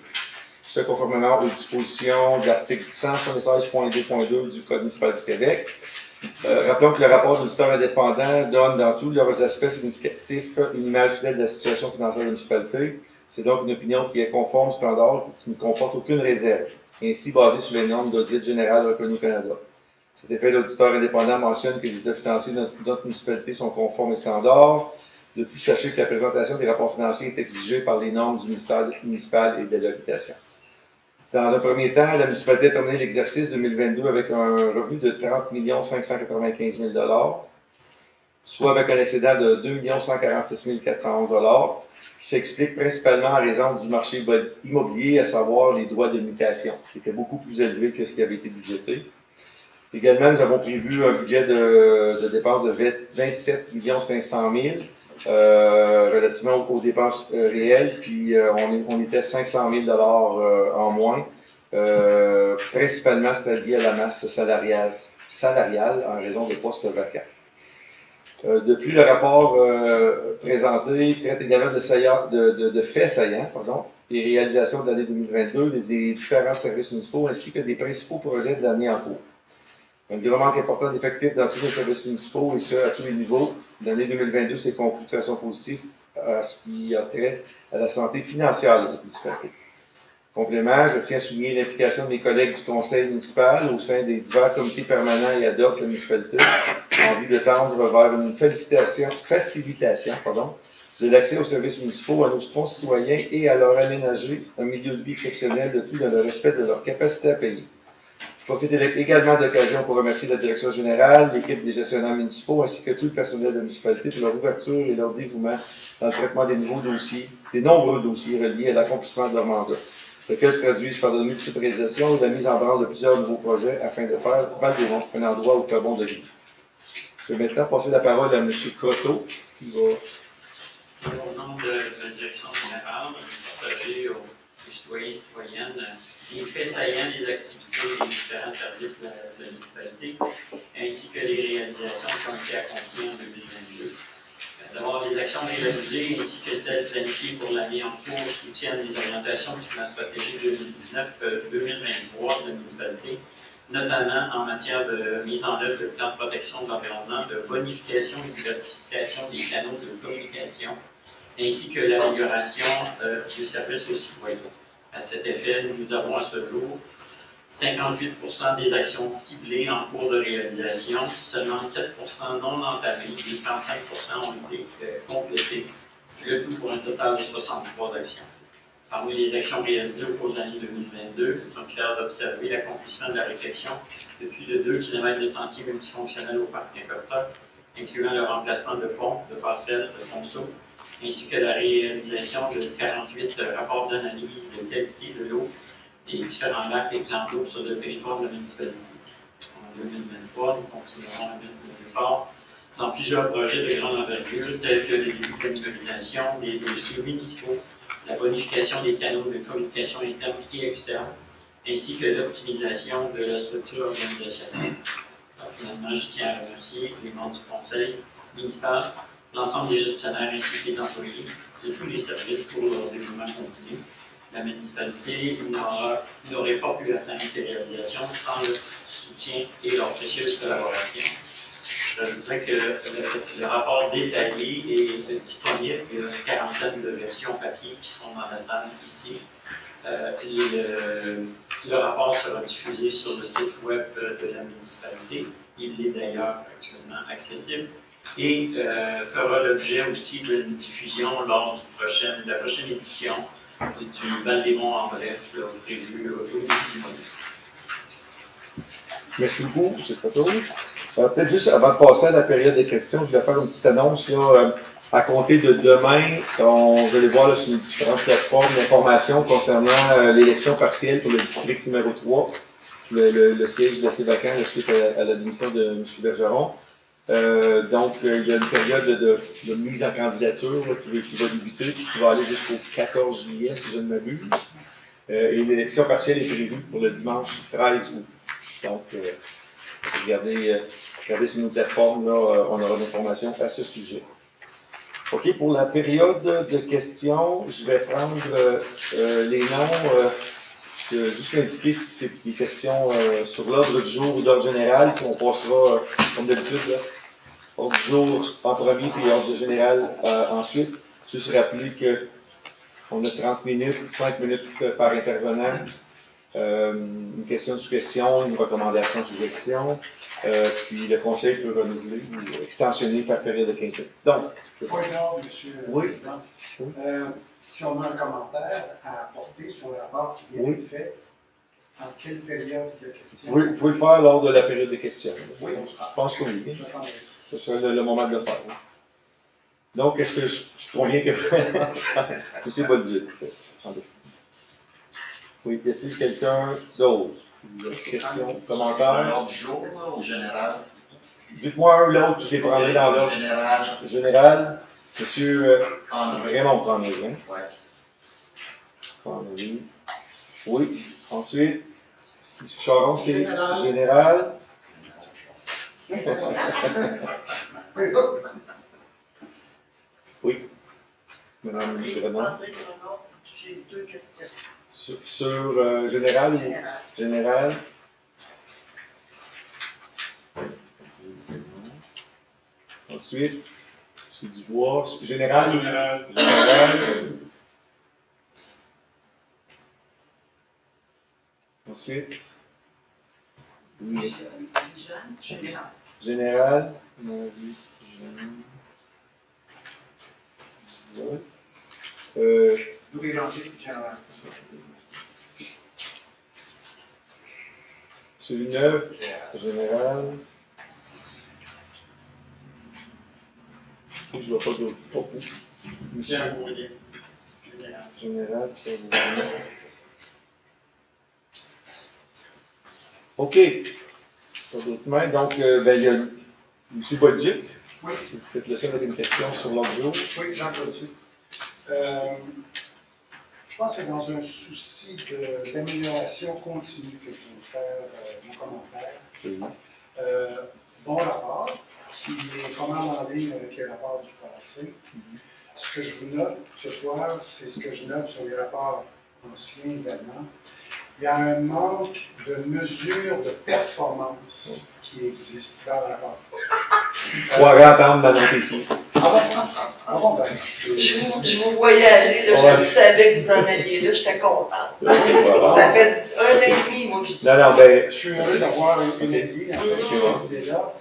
Ce conformément aux dispositions de l'article 176.2.2 du Code municipal du Québec. Rappelons que le rapport de l'auditeur indépendant donne dans tous leurs aspects significatifs une image fidèle de la situation financière de la municipalité. C'est donc une opinion qui est conforme au standard et qui ne comporte aucune réserve, ainsi basée sur les normes d'audit général reconnues au Canada. Cet effet, l'auditeur indépendant mentionne que les états financiers de notre municipalité sont conformes aux standards. De plus, sachez que la présentation des rapports financiers est exigée par les normes du ministère municipal et de l'habitation. Dans un premier temps, la municipalité a terminé l'exercice 2022 avec un revenu de 30 595 000 soit avec un excédent de 2 146 411 qui s'explique principalement en raison du marché immobilier, à savoir les droits de mutation, qui étaient beaucoup plus élevés que ce qui avait été budgété. Également, nous avons prévu un budget de dépenses de 27 500 000 relativement aux dépenses réelles, puis on était 500 000 en moins. Principalement, c'était lié à la masse salariale en raison des postes vacants. Depuis le rapport présenté traite également de faits saillants, des réalisations de l'année 2022, des différents services municipaux ainsi que des principaux projets de l'année en cours. Un gros manque important d'effectifs dans tous les services municipaux et ce, à tous les niveaux. L'année 2022 s'est conclue de façon positive à ce qui a trait à la santé financière de notre municipalité. Complément, je tiens à souligner l'implication de mes collègues du conseil municipal au sein des divers comités permanents et ad hoc de la municipalité en vue de tendre vers une facilitation de l'accès aux services municipaux à nos concitoyens et à leur aménager un milieu de vie exceptionnel, de tout dans le respect de leur capacité à payer. Je profite également de l'occasion pour remercier la direction générale, l'équipe des gestionnaires municipaux ainsi que tout le personnel de la municipalité pour leur ouverture et leur dévouement dans le traitement des nombreux dossiers reliés à l'accomplissement de leur mandat, lesquels se traduisent par de multiples réalisations et la mise en branle de plusieurs nouveaux projets afin de faire Val-des-Monts un endroit où il fait bon de vivre. Je vais maintenant passer la parole à M. Croteau, qui va... Au nom de la direction générale, partager aux citoyens et citoyennes les faits saillants des activités des différents services de la municipalité, ainsi que les réalisations qui ont été accomplies en 2022. D'abord, les actions réalisées ainsi que celles planifiées pour l'année en cours soutiennent les orientations du plan stratégique 2019-2023 de la municipalité, notamment en matière de mise en œuvre de plans de protection de l'environnement, de bonification et diversification des canaux de communication, ainsi que l'amélioration du service aux citoyens. À cet effet, nous avons à ce jour 58% des actions ciblées en cours de réalisation, seulement 7% non entamées et 35% ont été complétées, le tout pour un total de 63 actions. Parmi les actions réalisées au cours de l'année 2022, nous sommes fiers d'observer l'accomplissement de la réflexion de plus de 2 km de sentiers multifonctionnels au parc Nicotra, incluant le remplacement de ponts, de passerelles, de ponceaux, ainsi que la réalisation de 48 rapports d'analyse de qualité de l'eau des différents lacs et plans d'eau sur le territoire de la municipalité. En 2023, nous continuerons à mettre l'effort dans plusieurs projets de grande envergure, tels que les débuts de numérisation des dossiers municipaux, la bonification des canaux de communication interne et externe, ainsi que l'optimisation de la structure organisationnelle. Alors, finalement, je tiens à remercier les membres du conseil municipal, l'ensemble des gestionnaires ainsi que les employés de tous les services pour leur développement continu. La municipalité n'aurait pas pu atteindre ces réalisations sans le soutien et leur précieuse collaboration. J'ajouterais que le rapport détaillé est disponible. Il y a une quarantaine de versions papier qui sont dans la salle ici. Le rapport sera diffusé sur le site web de la municipalité. Il est d'ailleurs actuellement accessible et fera l'objet aussi d'une diffusion lors de la prochaine édition du Val-des-Monts en bref, prévu au début du mois. Merci beaucoup, M. Proto. Peut-être juste avant de passer à la période des questions, je vais faire une petite annonce. Là, à compter de demain, vous allez voir là, sur une différente plateforme d'information concernant l'élection partielle pour le district numéro 3. Le siège laissé vacant suite à la démission de M. Bergeron. Donc, il y a une période de mise en candidature là, qui va débuter, qui va aller jusqu'au 14 juillet, si je ne m'abuse. Et l'élection partielle est prévue pour le dimanche 13 août. Donc, regardez sur nos plateformes, là, on aura l'information à ce sujet. OK, pour la période de questions, je vais prendre les noms, juste indiquer si c'est des questions sur l'ordre du jour ou d'ordre général, puis on passera, comme d'habitude, ordre du jour en premier, puis ordre général ensuite. Juste rappeler qu'on a 30 minutes, 5 minutes par intervenant. Une question sous question, une recommandation sous question, puis le conseil peut renouveler ou extensionner par période de 15 minutes. Donc, point d'ordre, M. le Président. Oui. Si on a un commentaire à apporter sur le rapport qui vient d'être fait, en quelle période de questions? Vous pouvez le faire lors de la période de questions. Oui. Je pense que oui. Ce sera le moment de le faire. Oui. Donc, est-ce que je conviens que c'est pas le Oui, y a-t-il quelqu'un d'autre? Questions, commentaires? L'ordre du jour, au général. Dites-moi un ou l'autre, je les prendrai dans l'ordre. Général. Monsieur Raymond Connery, hein? Oui. Connery. Oui. Ensuite, M. Charon, c'est général. Oui. Madame Grenon. J'ai deux questions. Sur général ou général? Ensuite, M. Dubois, général ou général? Ensuite, oui. Général. Général. Louis Ranger, général. M. Villeneuve, général. Je ne vois pas d'autres propos. Monsieur général, OK. Pas d'autres mains. Donc, il y a M. Bolduc. Oui. Vous faites le seul avec une question sur l'ordre du jour. Oui, Jean-Claude. Je pense que c'est dans un souci d'amélioration continue que je vais faire mon commentaire. Oui. Bon rapport, qui est pas mal en ligne avec les rapports du passé. Ce que je vous note ce soir, c'est ce que je note sur les rapports anciens également. Il y a un manque de mesures de performance qui existent dans le rapport. On va réentendre ma note ici. Ah bon, ben, Je vous voyais aller, là, je savais que vous en alliez là, j'étais contente. Ça fait 1 an et demi, moi, que je dis ça. Ben, je suis heureux d'avoir une idée, en fait, cette idée-là.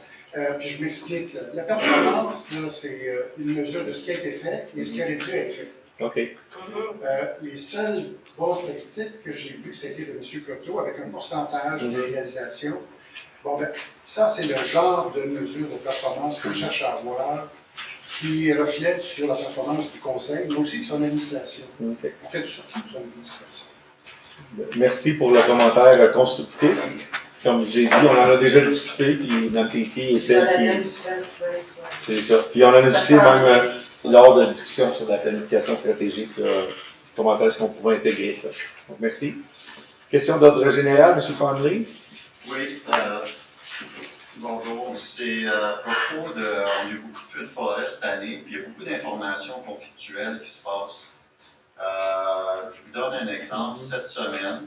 Puis je m'explique. Là. La performance, là, c'est une mesure de ce qui a été fait et ce qui aurait dû être fait. OK. Les seules bonnes statistiques que j'ai vues, c'était de M. Coteau avec un pourcentage de réalisation. Bon, ben, ça, c'est le genre de mesure de performance qu'on cherche à avoir qui reflète sur la performance du conseil, mais aussi de son administration. Okay. En fait, surtout de son administration. Merci pour le commentaire constructif. Comme j'ai dit, on en a déjà discuté, puis Mme Tessier est celle qui... C'est ça. Puis on en a discuté même lors de la discussion sur la planification stratégique, comment est-ce qu'on pouvait intégrer ça. Donc, merci. Question d'ordre général, M. Connery? Oui, bonjour. C'est à propos de... On a eu beaucoup de feux de forêt cette année, puis il y a beaucoup d'informations conflictuelles qui se passent. Je vous donne un exemple. Cette semaine,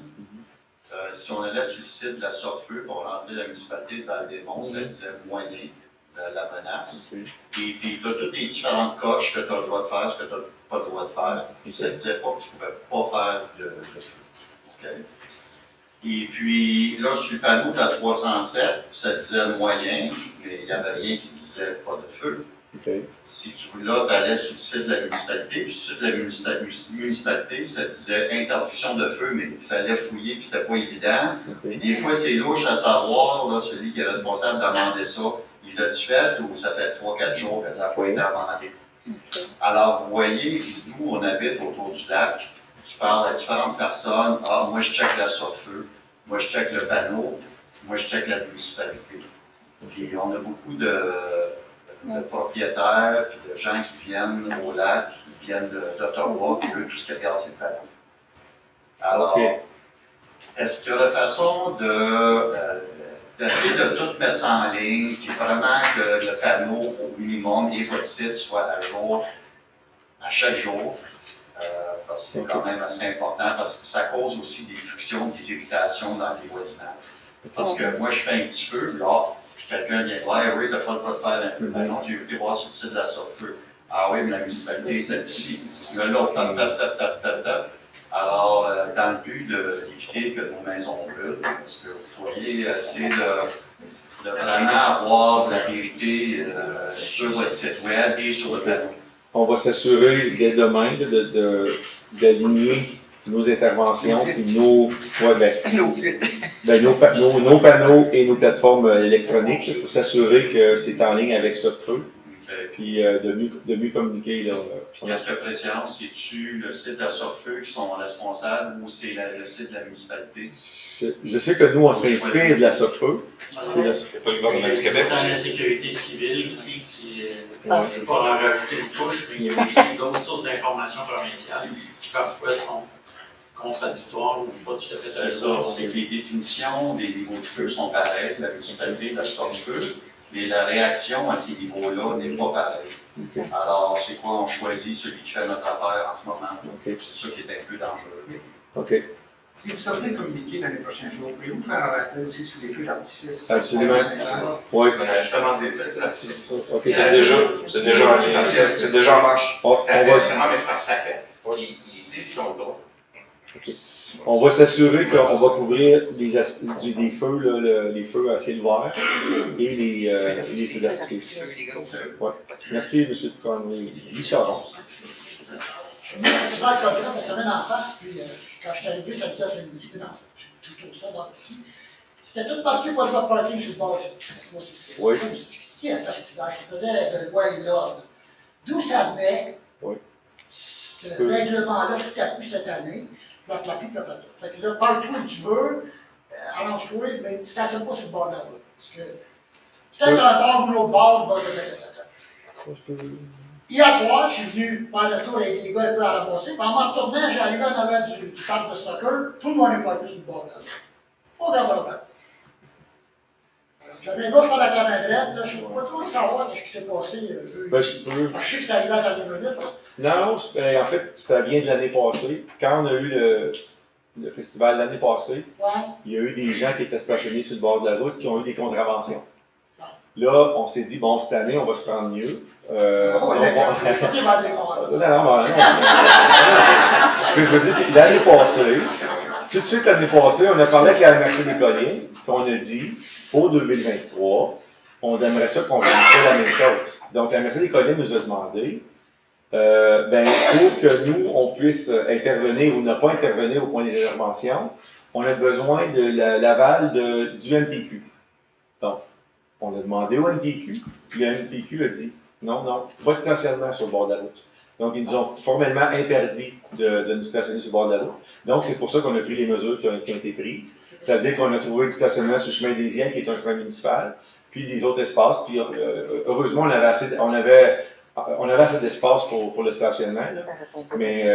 si si on allait sur le site de la Sorfeu pour rentrer la municipalité de Val-des-Monts, ça disait moyen de la menace. Et puis, tu as toutes les différentes coches que tu as le droit de faire, ce que tu n'as pas le droit de faire. Puis ça disait pas que tu ne pouvais pas faire de feu. Okay? Et puis, là, sur le panneau, tu as 307, ça disait moyen, mais il n'y avait rien qui disait pas de feu. Okay. Si tu allais sur le site de la municipalité, puis sur le site de la municipalité, ça disait interdiction de feu, mais il fallait fouiller, puis c'était pas évident. Okay. Des fois, c'est louche à savoir, là, celui qui est responsable demander ça, il l'a-tu fait ou ça fait 3-4 jours que ça n'a pas été demandé. Okay. Alors, vous voyez, nous, on habite autour du lac, tu parles à différentes personnes, ah, moi, je check la Sorfeu, moi, je check le panneau, moi, je check la municipalité. Puis, on a beaucoup de propriétaires, puis de gens qui viennent au lac, qui viennent d'Ottawa, puis eux, tout ce qu'ils regardent, c'est le panneau. Alors, est-ce qu'il y a une façon d'essayer de tout mettre ça en ligne, puis vraiment que le panneau, au minimum, et votre site soit à jour, à chaque jour, parce que c'est quand même assez important, parce que ça cause aussi des frictions, des irritations dans les voisinages. Parce que moi, je fais un petit feu, là, quelqu'un vient voir, oui, tu n'as pas le droit de faire un feu. Ben non, j'ai été voir sur le site de la Sorfeu. Ah oui, mais la municipalité, c'est ici. Mais là, tap. Alors, dans le but d'éviter que nos maisons brûlent, parce que vous voyez, c'est de vraiment avoir de la vérité sur votre site web et sur le panneau. On va s'assurer dès demain d'aligner nos interventions et nos panneaux et nos plateformes électroniques pour s'assurer que c'est en ligne avec Sorfeu. Puis de mieux communiquer. Qu'est-ce que Préséance, c'est-tu le site de la Sorfeu qui sont responsables ou c'est le site de la municipalité? Je sais que nous, on s'inspire de la Sorfeu. C'est pas le gouvernement du Québec. C'est la sécurité civile aussi qui, je ne vais pas en rajouter une couche, mais il y a aussi d'autres sources d'informations provinciales qui parfois sont contradictoires ou pas tout à fait C'est ça, c'est que les définitions des niveaux de feu sont pareilles, la municipalité de la Sorfeu, mais la réaction à ces niveaux-là n'est pas pareille. Okay. Alors, c'est quoi, on choisit celui qui fait notre affaire en ce moment. Okay. C'est ça qui est un peu dangereux. OK. Si vous souhaitez communiquer dans les prochains jours, pouvez-vous faire un rappel aussi sur les feux d'artifice? Absolument. Oui. Justement, c'est ça. Okay. C'est déjà en ligne. C'est déjà en marche. Ça fait seulement, mais c'est parce que ça fait. Ils disent qu'ils ont le droit. Okay. On va s'assurer qu'on va couvrir des feux, les feux à ciel ouvert et les feux d'artifice. Ouais. Merci, M. Conley. Richard. Moi, le festival Cotina, cette semaine en face, puis quand je suis arrivé samedi après-midi, tout ça, c'était tout marqué pour le faire parking sur le bord. Moi, c'est un festival, ça faisait de loi et l'ordre. D'où ça venait, ce règlement-là, tout à coup cette année, fait que là, parle-toi où tu veux, arrange-toi, mais stationne pas sur le bord de la route. Parce que peut-être un bord ou l'autre bord, Hier soir, je suis venu faire le tour avec les gars un peu à ramasser. Puis en m'en retournant, j'ai arrivé en avant du parc de soccer. Tout le monde est parti sur le bord de la route. Au développement. J'avais un gars, je parle avec la main droite. Là, je ne peux pas trop savoir ce qui s'est passé. Je sais que c'est arrivé à la dernière minute. Non, en fait, ça vient de l'année passée. Quand on a eu le festival l'année passée, il y a eu des gens qui étaient stationnés sur le bord de la route qui ont eu des contraventions. Là, on s'est dit, bon, cette année, on va se prendre mieux. Ce que je veux dire, c'est que l'année passée, tout de suite l'année passée, on a parlé avec la MRC des Collines, puis on a dit, pour 2023, on aimerait ça qu'on fasse la même chose. Donc, la MRC des Collines nous a demandé, pour que nous, on puisse intervenir ou ne pas intervenir au point des interventions, on a besoin de l'aval du MPQ. Donc, on a demandé au MPQ, puis le MPQ a dit, non, pas de stationnement sur le bord de la route. Donc, ils nous ont formellement interdit de nous stationner sur le bord de la route. Donc, c'est pour ça qu'on a pris les mesures qui ont été prises. C'est-à-dire qu'on a trouvé du stationnement sur le chemin des Iens, qui est un chemin municipal, puis des autres espaces. Puis, heureusement, on avait assez d'espace pour le stationnement. Là. Mais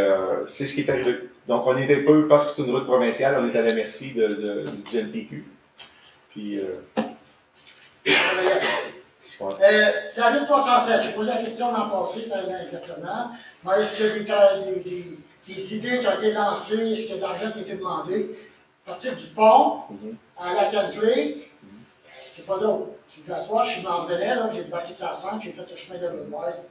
c'est ce qui est arrivé. Donc, on était peu, parce que c'est une route provinciale, on est à la merci du MPQ. Puis... La route 307, j'ai posé la question l'an passé, exactement. Mais est-ce qu'il y a des idées qui ont été lancées, est-ce qu'il y a de l'argent qui a été demandé? Partir du pont à la Cantley, c'est pas drôle. C'est de la soirée, je suis m'en revenais, là, j'ai débarqué de sa 5, j'ai fait le chemin de l'Ouest.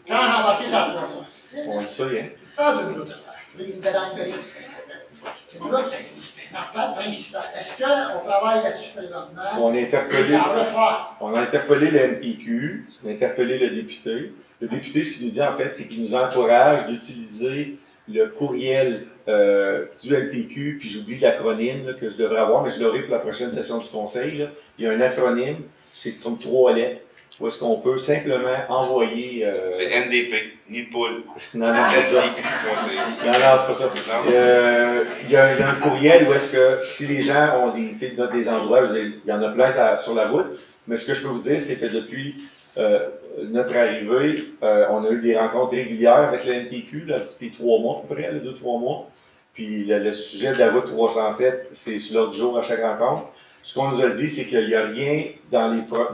Quand on a embarqué sur la 300, On le sait, hein? pas de minutes à faire. Une belle engueulée. C'est une route, c'est une arcade principale. Est-ce qu'on travaille là-dessus présentement? On a interpellé, À refaire. on a interpellé le MPQ, on a interpellé le député. Le député, ce qu'il nous dit en fait, c'est qu'il nous encourage d'utiliser le courriel du MPQ, puis j'oublie l'acronyme là, que je devrais avoir, mais je l'aurai pour la prochaine session du conseil. Là. Il y a un acronyme, c'est comme 3 lettres, où est-ce qu'on peut simplement envoyer... C'est NDP, ni de poule. Non, non, c'est ça. NDP, conseil. Non, non, c'est pas ça. Il y a un courriel où est-ce que si les gens ont des endroits, il y en a plein sur la route, mais ce que je peux vous dire, c'est que depuis notre arrivée, on a eu des rencontres régulières avec le MTQ, là, depuis 3 mois à peu près, 2-3 mois. Puis le sujet de la route 307, c'est sur l'ordre du jour à chaque rencontre. Ce qu'on nous a dit, c'est qu'il n'y a rien dans les plans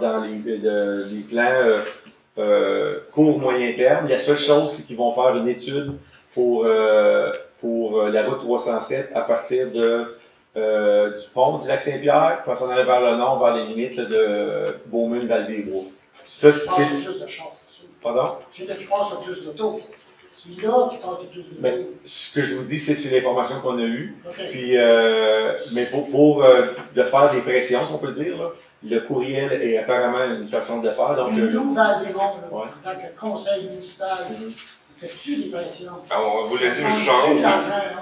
court, moyen terme. La seule chose, c'est qu'ils vont faire une étude pour la route 307 à partir du pont du lac Saint-Pierre, quand on allait vers le nord, vers les limites là, de Beaumont-Val-des-Bois. Ça, c'est... Pardon? C'est là qui passe le plus d'auto. C'est là qui passe le plus d'auto. Mais ce que je vous dis, c'est sur l'information qu'on a eue. Okay. Puis, mais pour de faire des pressions, si on peut dire, là, le courriel est apparemment une façon de le faire. Donc, nous, Val-des-Monts, en tant que conseil municipal, fais-tu des pressions? Alors, on va vous laisser, M. Jean.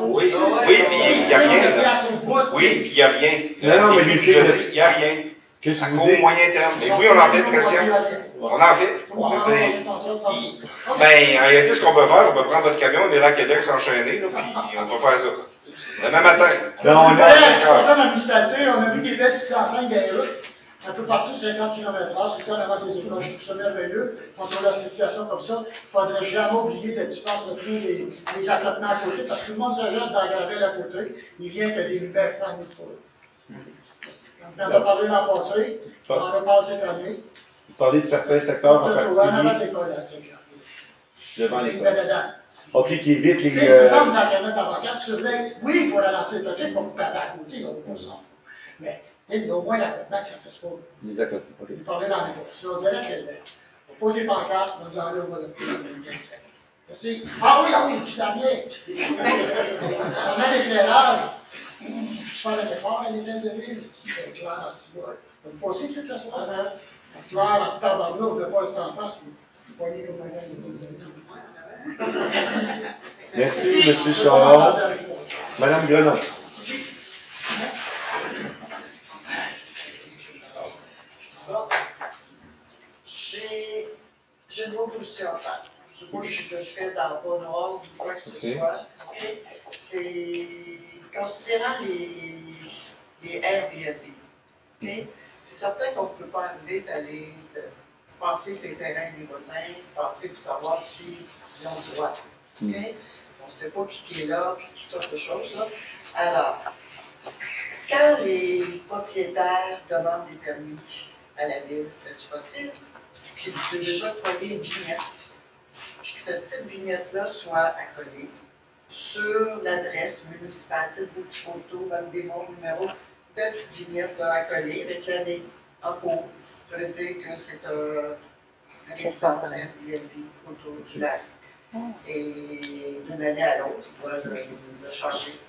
Oui, oui, puis il n'y a rien. Oui, puis il n'y a rien. Non, mais il n'y a rien. Qu'est-ce à que vous court, dites? moyen terme. Mais oui, on en fait pression. On en fait. Ben, en réalité, ce qu'on peut faire, on peut prendre votre camion, on ira à Québec s'enchaîner, là, puis on peut faire ça. Demain matin. Non, c'est ça dans la municipalité, on a vu Québec qui s'enseigne des routes, un peu partout, 50 km/h, c'est le temps d'avoir des écoles, je trouve ça merveilleux. Contrôler la circulation comme ça, il ne faudrait jamais oublier de petit peu entretenir les accotements à côté, parce que tout le monde se jette dans la gravelle à côté, il vient que des lumières flânées de trop. On en a parlé l'an passé, on en a parlé cette année. Vous parlez de certains secteurs en particulier. Devant l'école. OK, qui évite les... Il me semble dans la canette d'avocat, tu surveilles, oui, il faut ralentir le trafic pour couper à côté, on s'en fout. Mais il y a au moins l'accotement que ça ne fait pas. Les accotements, OK. Il parlait dans les cours. Si on dirait qu'on pose des pancartes, on s'en allait au volet. Merci. Ah oui, tu t'en viens. On a l'éclairage. Je fais un effort à l'étel de ville. C'est clair en 6 mois. On peut passer cette façon. Clair en tabarnak, on ne peut pas rester en face. Merci, M. Charon. Mme Grenon. J'ai une opposition à faire. Je sais pas si je le fais dans le bon ordre ou quoi que ce soit. Okay. C'est considérant les Airbnb. Okay. C'est certain qu'on ne peut pas arriver d'aller passer ses terrains des voisins, passer pour savoir s'ils ont le droit. Okay. On ne sait pas qui est là, puis toutes sortes de choses. Là. Alors, quand les propriétaires demandent des permis à la ville, c'est possible qu'ils puissent déjà coller une vignette, puis que cette petite vignette-là soit accolée sur l'adresse municipale, vos petites photos, Val-des-Monts, numéro, petite vignette là, accolée avec l'année en cours. Ça veut dire que c'est un résidence Airbnb autour du lac. Et d'une année à l'autre, il doit le changer.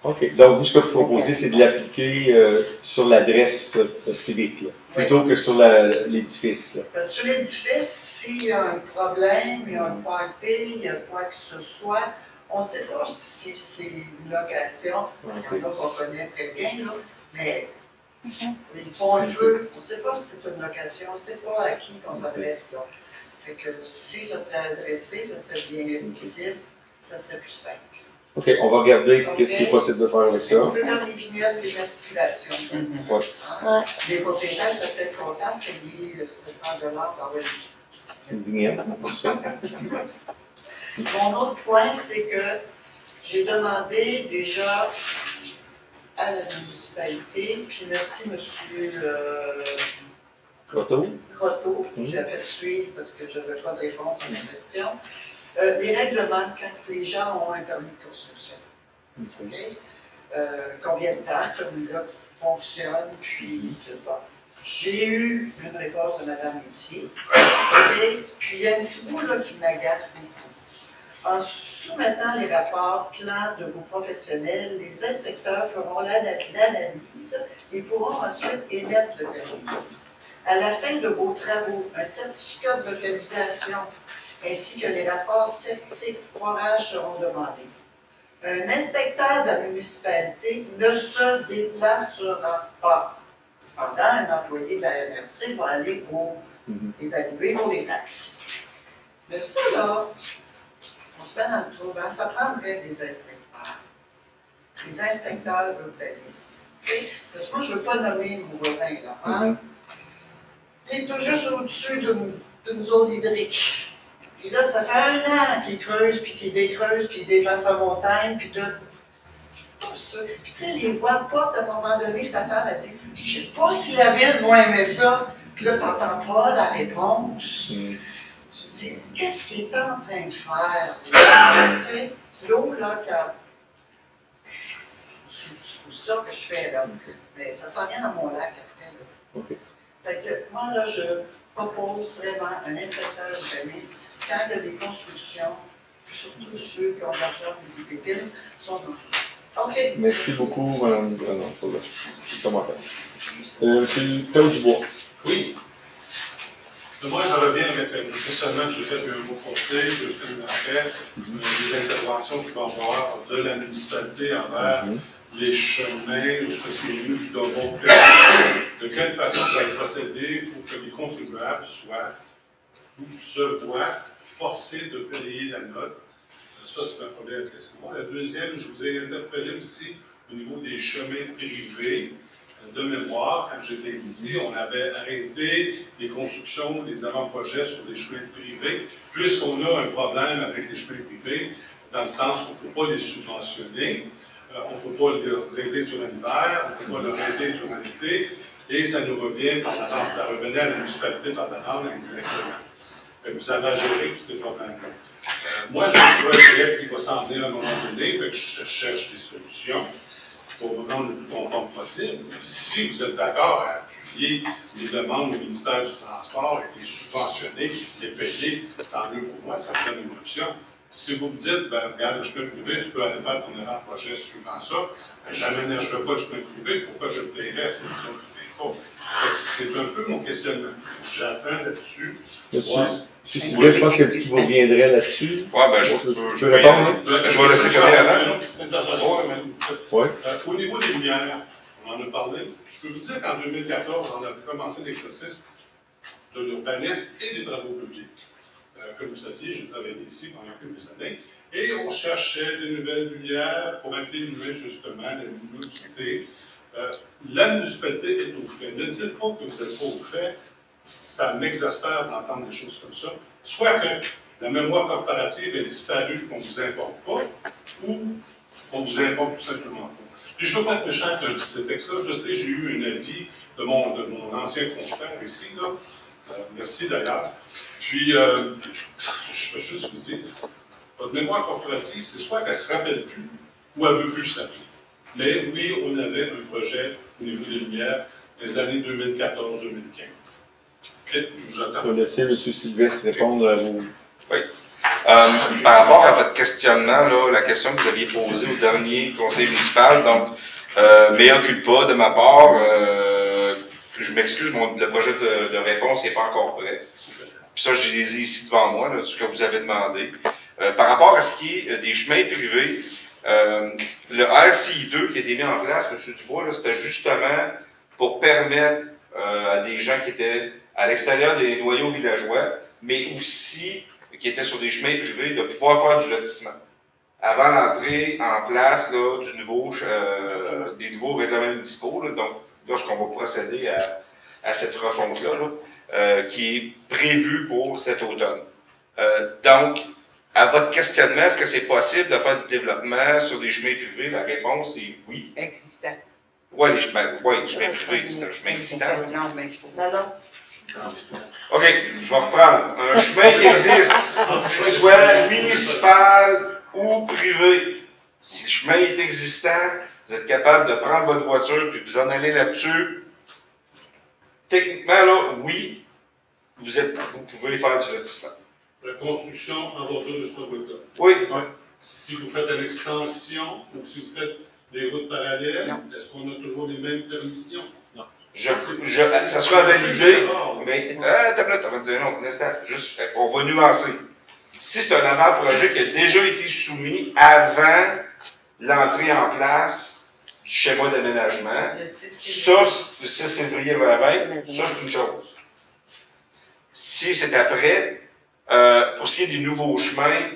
OK. Donc, vous, ce que vous proposez, c'est de l'appliquer sur l'adresse civique, là, plutôt que sur l'édifice. Parce que sur l'édifice, s'il y a un problème, il y a un parking, il y a quoi que ce soit, on ne sait pas si c'est une location, il y en a qu'on connaît très bien, là, mais ils font un feu, on ne sait pas si c'est une location, on ne sait pas à qui on s'adresse là. Fait que si ça serait adressé, ça serait bien visible, ça serait plus simple. OK, on va regarder qu'est-ce qui est possible de faire avec ça. Tu peux dans les vignettes des manipulations. Ouais. Les propriétaires seraient peut-être contents de payer 700 $ par année. C'est une vignette. Mon autre point, c'est que j'ai demandé déjà à la municipalité, puis merci M. Croteau, qui a fait suivre parce que je n'avais pas de réponse à ma question. Les règlements quand les gens ont un permis de construction. Okay? combien de temps ce commun-là fonctionne, puis tout ça. J'ai eu une réponse de Mme Métier, et puis il y a un petit bout là, qui m'agace beaucoup. En soumettant les rapports plans de vos professionnels, les inspecteurs feront l'analyse et pourront ensuite émettre le permis. À la fin de vos travaux, un certificat de localisation ainsi que les rapports sceptiques forage seront demandés. Un inspecteur de la municipalité ne se déplacera pas. Cependant, un employé de la MRC va aller pour évaluer vos taxes. Mais ça, là, on se met dans le trou, hein, ça prendrait des inspecteurs. Des inspecteurs urbanistes. Okay? Parce que moi, je ne veux pas nommer mon voisin, là. Hein? Il est tout juste au-dessus de nous autres hydriques. Puis là, ça fait 1 an qu'il creuse, puis qu'il décreuse, puis qu'il déplace la montagne, puis tout. Puis tu sais, les voix de porte, à un moment donné, sa femme a dit « Je sais pas si la ville va aimer ça. » Puis là, t'entends pas la réponse. Tu te dis « Qu'est-ce qu'il est en train de faire? » Tu sais, l'eau, là, quand... C'est ça que je fais, là. Mais ça s'en vient dans mon lac après, là. Fait que moi, là, je propose vraiment un inspecteur urbaniste quand il y a des constructions, surtout ceux qui ont de l'argent et des pépines, sont dangereux. OK. Merci beaucoup, Mme Brennan, pour le commentaire. M. Claude Dubois. Oui. Moi, je reviens avec un questionnement que j'ai fait un mot conseil, je fais une enquête, des interventions qu'il va y avoir de la municipalité envers les chemins, ce que c'est nous qui devons faire, de quelle façon ça va procéder pour que les contribuables soient ou se voient forcés de payer la note. Ça, c'est ma première question. La deuxième, je vous ai interpellé aussi au niveau des chemins privés. De mémoire, quand j'étais ici, on avait arrêté les constructions, les avant-projets sur des chemins privés, puisqu'on a un problème avec les chemins privés, dans le sens qu'on ne peut pas les subventionner, on ne peut pas les aider durant l'hiver, on ne peut pas les aider durant l'été, et ça nous revient par la bande, ça revenait à la municipalité par la bande indirectement. Vous avez à gérer tous ces problèmes-là. Moi, j'ai un projet qui va s'en venir à un moment donné, que je cherche des solutions pour vous rendre le plus conforme possible. Mais si vous êtes d'accord à appuyer les demandes au ministère du Transport et les subventionner, les payer, tant mieux pour moi, ça me donne une option. Si vous me dites, ben, regarde, le chemin privé, tu peux aller faire ton erreur projet suivant ça, ben, je n'aménagerai pas le chemin privé, pourquoi je le paierais si vous ne le payez pas? C'est un peu mon questionnement. J'attends là-dessus. Monsieur Sylvain, je pense qu'il a dit qu'il vous reviendrait là-dessus. Oui, ben, je peux répondre. Je vais laisser finir avant. Au niveau des lumières, on en a parlé. Je peux vous dire qu'en 2014, on a commencé l'exercice de l'urbanisme et des travaux publics. Comme vous saviez, j'ai travaillé ici pendant quelques années, et on cherchait de nouvelles lumières pour atténuer justement la luminosité. La municipalité est au fait. Ne dites pas que vous n'êtes pas au fait, ça m'exaspère d'entendre des choses comme ça. Soit que la mémoire corporative est disparue, qu'on ne vous informe pas, ou qu'on vous informe tout simplement pas. Puis je ne veux pas être méchant quand je dis ces textes-là. Je sais, j'ai eu un avis de mon ancien confrère ici, là. Merci d'ailleurs. Puis, je peux juste vous dire, votre mémoire corporative, c'est soit qu'elle ne se rappelle plus, ou elle ne veut plus se rappeler. Mais oui, on avait un projet au niveau des lumières des années 2014-2015. Okay, je vais laisser M. Sylvestre répondre à vous. Oui. Par rapport à votre questionnement, là, la question que vous aviez posée au dernier conseil municipal, donc, mea culpa de ma part, je m'excuse, le projet de réponse n'est pas encore prêt. Puis ça, je les ai ici devant moi, là, ce que vous avez demandé. Par rapport à ce qui est des chemins privés, le RCI2 qui a été mis en place, M. Dubois, c'était justement pour permettre à des gens qui étaient à l'extérieur des noyaux villageois, mais aussi qui étaient sur des chemins privés, de pouvoir faire du lotissement. Avant l'entrée en place là, des nouveaux règlements municipaux, là, donc lorsqu'on va procéder à cette refonte-là, qui est prévue pour cet automne. Donc, à votre questionnement, est-ce que c'est possible de faire du développement sur des chemins privés? La réponse est oui. Existant. Oui, les chemins privés, c'est un chemin existant. Non, mais c'est pas. Non. OK, je vais reprendre. Un chemin qui existe, soit municipal ou privé. Si le chemin est existant, vous êtes capable de prendre votre voiture puis vous en aller là-dessus, techniquement, là, oui, vous pouvez faire du lotissement. La construction en bordure de cette route-là. Oui. Si vous faites une extension ou si vous faites des routes parallèles, est-ce qu'on a toujours les mêmes permissions? Non. Ça sera validé, mais t'as me dire non, un instant, juste, on va nuancer. Si c'est un avant-projet qui a déjà été soumis avant l'entrée en place du schéma d'aménagement, ça, le 6 février 2020, ça c'est une chose. Si c'est après, pour ce qui est des nouveaux chemins,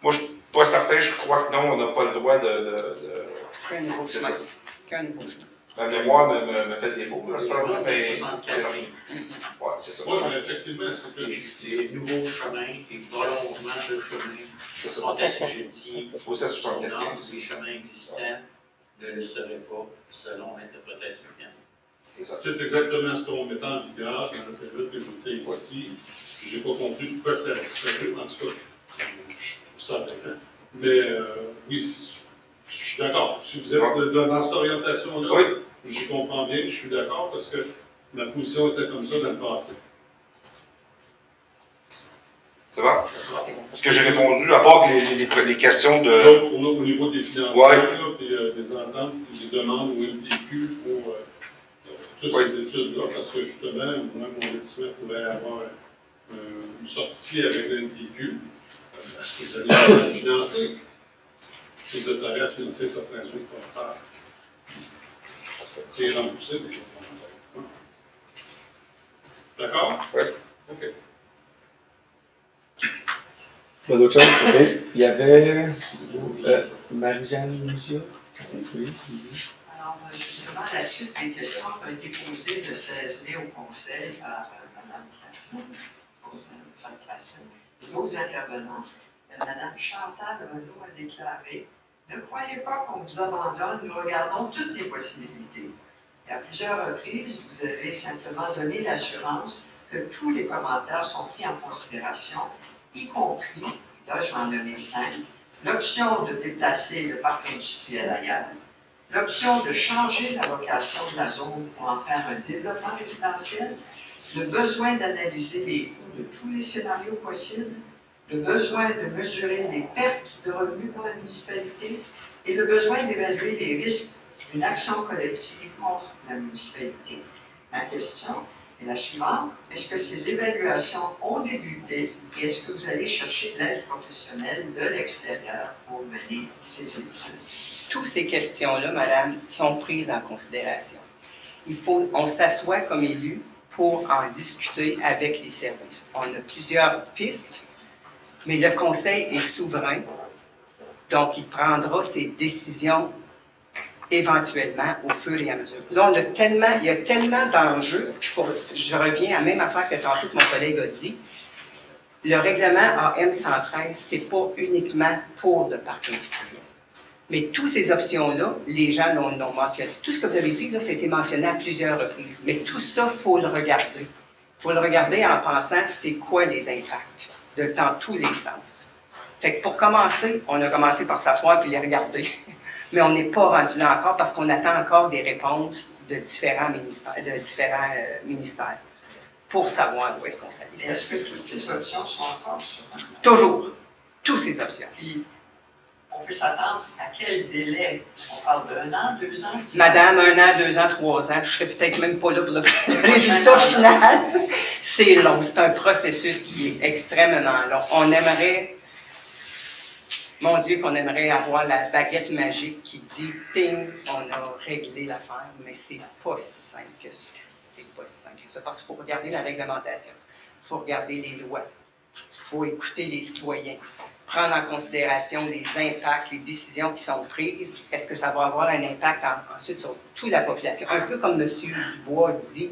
moi je suis pas certain, je crois que non, on n'a pas le droit Qu'un nouveau chemin. Qu'un nouveau chemin. Ma mémoire me fait défaut, là, c'est pas vrai, mais c'est long. Ouais, c'est ça. Oui, mais effectivement, c'est que les nouveaux chemins et prolongements de chemins sont assujettis aux normes. Les chemins existants ne le seraient pas selon l'interprétation qu'il C'est exactement ce qu'on met en vigueur dans le période que je fais ici. Je n'ai pas compris pourquoi ça a disparu, en tout cas, je trouve ça intéressant. Mais oui, je suis d'accord. Si vous êtes dans cette orientation-là, je comprends bien, je suis d'accord parce que ma position était comme ça dans le passé. C'est bon? Est-ce que j'ai répondu, à part que les questions de... Au niveau des financements, puis des ententes, des demandes au MPQ pour toutes ces études-là, parce que justement, moi, mon lotissement pourrait avoir une sortie avec le MPQ. Est-ce que vous allez financer? Si vous êtes prêts à financer certains trucs qu'on va faire. C'est remboursé, mais d'accord? Oui. OK. Pas d'autres choses? OK. Il y avait Marie-Jeanne Monsieur. Oui. Alors, justement, la suite des questions ont été posées le 16 mai au Conseil par Mme Classen, et d'autres intervenants. Mme Chantal Renaud a déclaré « Ne croyez pas qu'on vous abandonne, nous regardons toutes les possibilités. » Et à plusieurs reprises, vous avez simplement donné l'assurance que tous les commentaires sont pris en considération, y compris, là je vais en nommer 5, l'option de déplacer le parc industriel ailleurs, l'option de changer la vocation de la zone pour en faire un développement résidentiel, le besoin d'analyser les coûts de tous les scénarios possibles, le besoin de mesurer les pertes de revenus pour la municipalité et le besoin d'évaluer les risques d'une action collective contre la municipalité. Ma question est la suivante. Est-ce que ces évaluations ont débuté et est-ce que vous allez chercher de l'aide professionnelle de l'extérieur pour mener ces études? Toutes ces questions-là, madame, sont prises en considération. On s'assoit comme élu pour en discuter avec les services. On a plusieurs pistes, mais le conseil est souverain, donc il prendra ses décisions éventuellement au fur et à mesure. Là, il y a tellement d'enjeux, je reviens à la même affaire que tantôt que mon collègue a dit, le règlement AM113, c'est pas uniquement pour le parc industriel. Mais toutes ces options-là, les gens l'ont mentionné. Tout ce que vous avez dit, là, ça a été mentionné à plusieurs reprises. Mais tout ça, il faut le regarder. Il faut le regarder en pensant c'est quoi les impacts, dans tous les sens. Fait que pour commencer, on a commencé par s'asseoir et les regarder. Mais on n'est pas rendu là encore parce qu'on attend encore des réponses de différents ministères pour savoir où est-ce qu'on s'habille. Est-ce que toutes ces options sont encore sur la table? Toujours. Toutes ces options. Puis, on peut s'attendre à quel délai? Est-ce qu'on parle d'1 an, 2 ans, 10 ans? Madame, 1 an, 2 ans, 3 ans, je serais peut-être même pas là pour le résultat final. C'est long. C'est un processus qui est extrêmement long. On aimerait... Mon Dieu, qu'on aimerait avoir la baguette magique qui dit « ting, on a réglé l'affaire », mais c'est pas si simple que ça. C'est pas si simple que ça, parce qu'il faut regarder la réglementation, il faut regarder les lois, il faut écouter les citoyens, prendre en considération les impacts, les décisions qui sont prises. Est-ce que ça va avoir un impact ensuite sur toute la population? Un peu comme M. Dubois dit,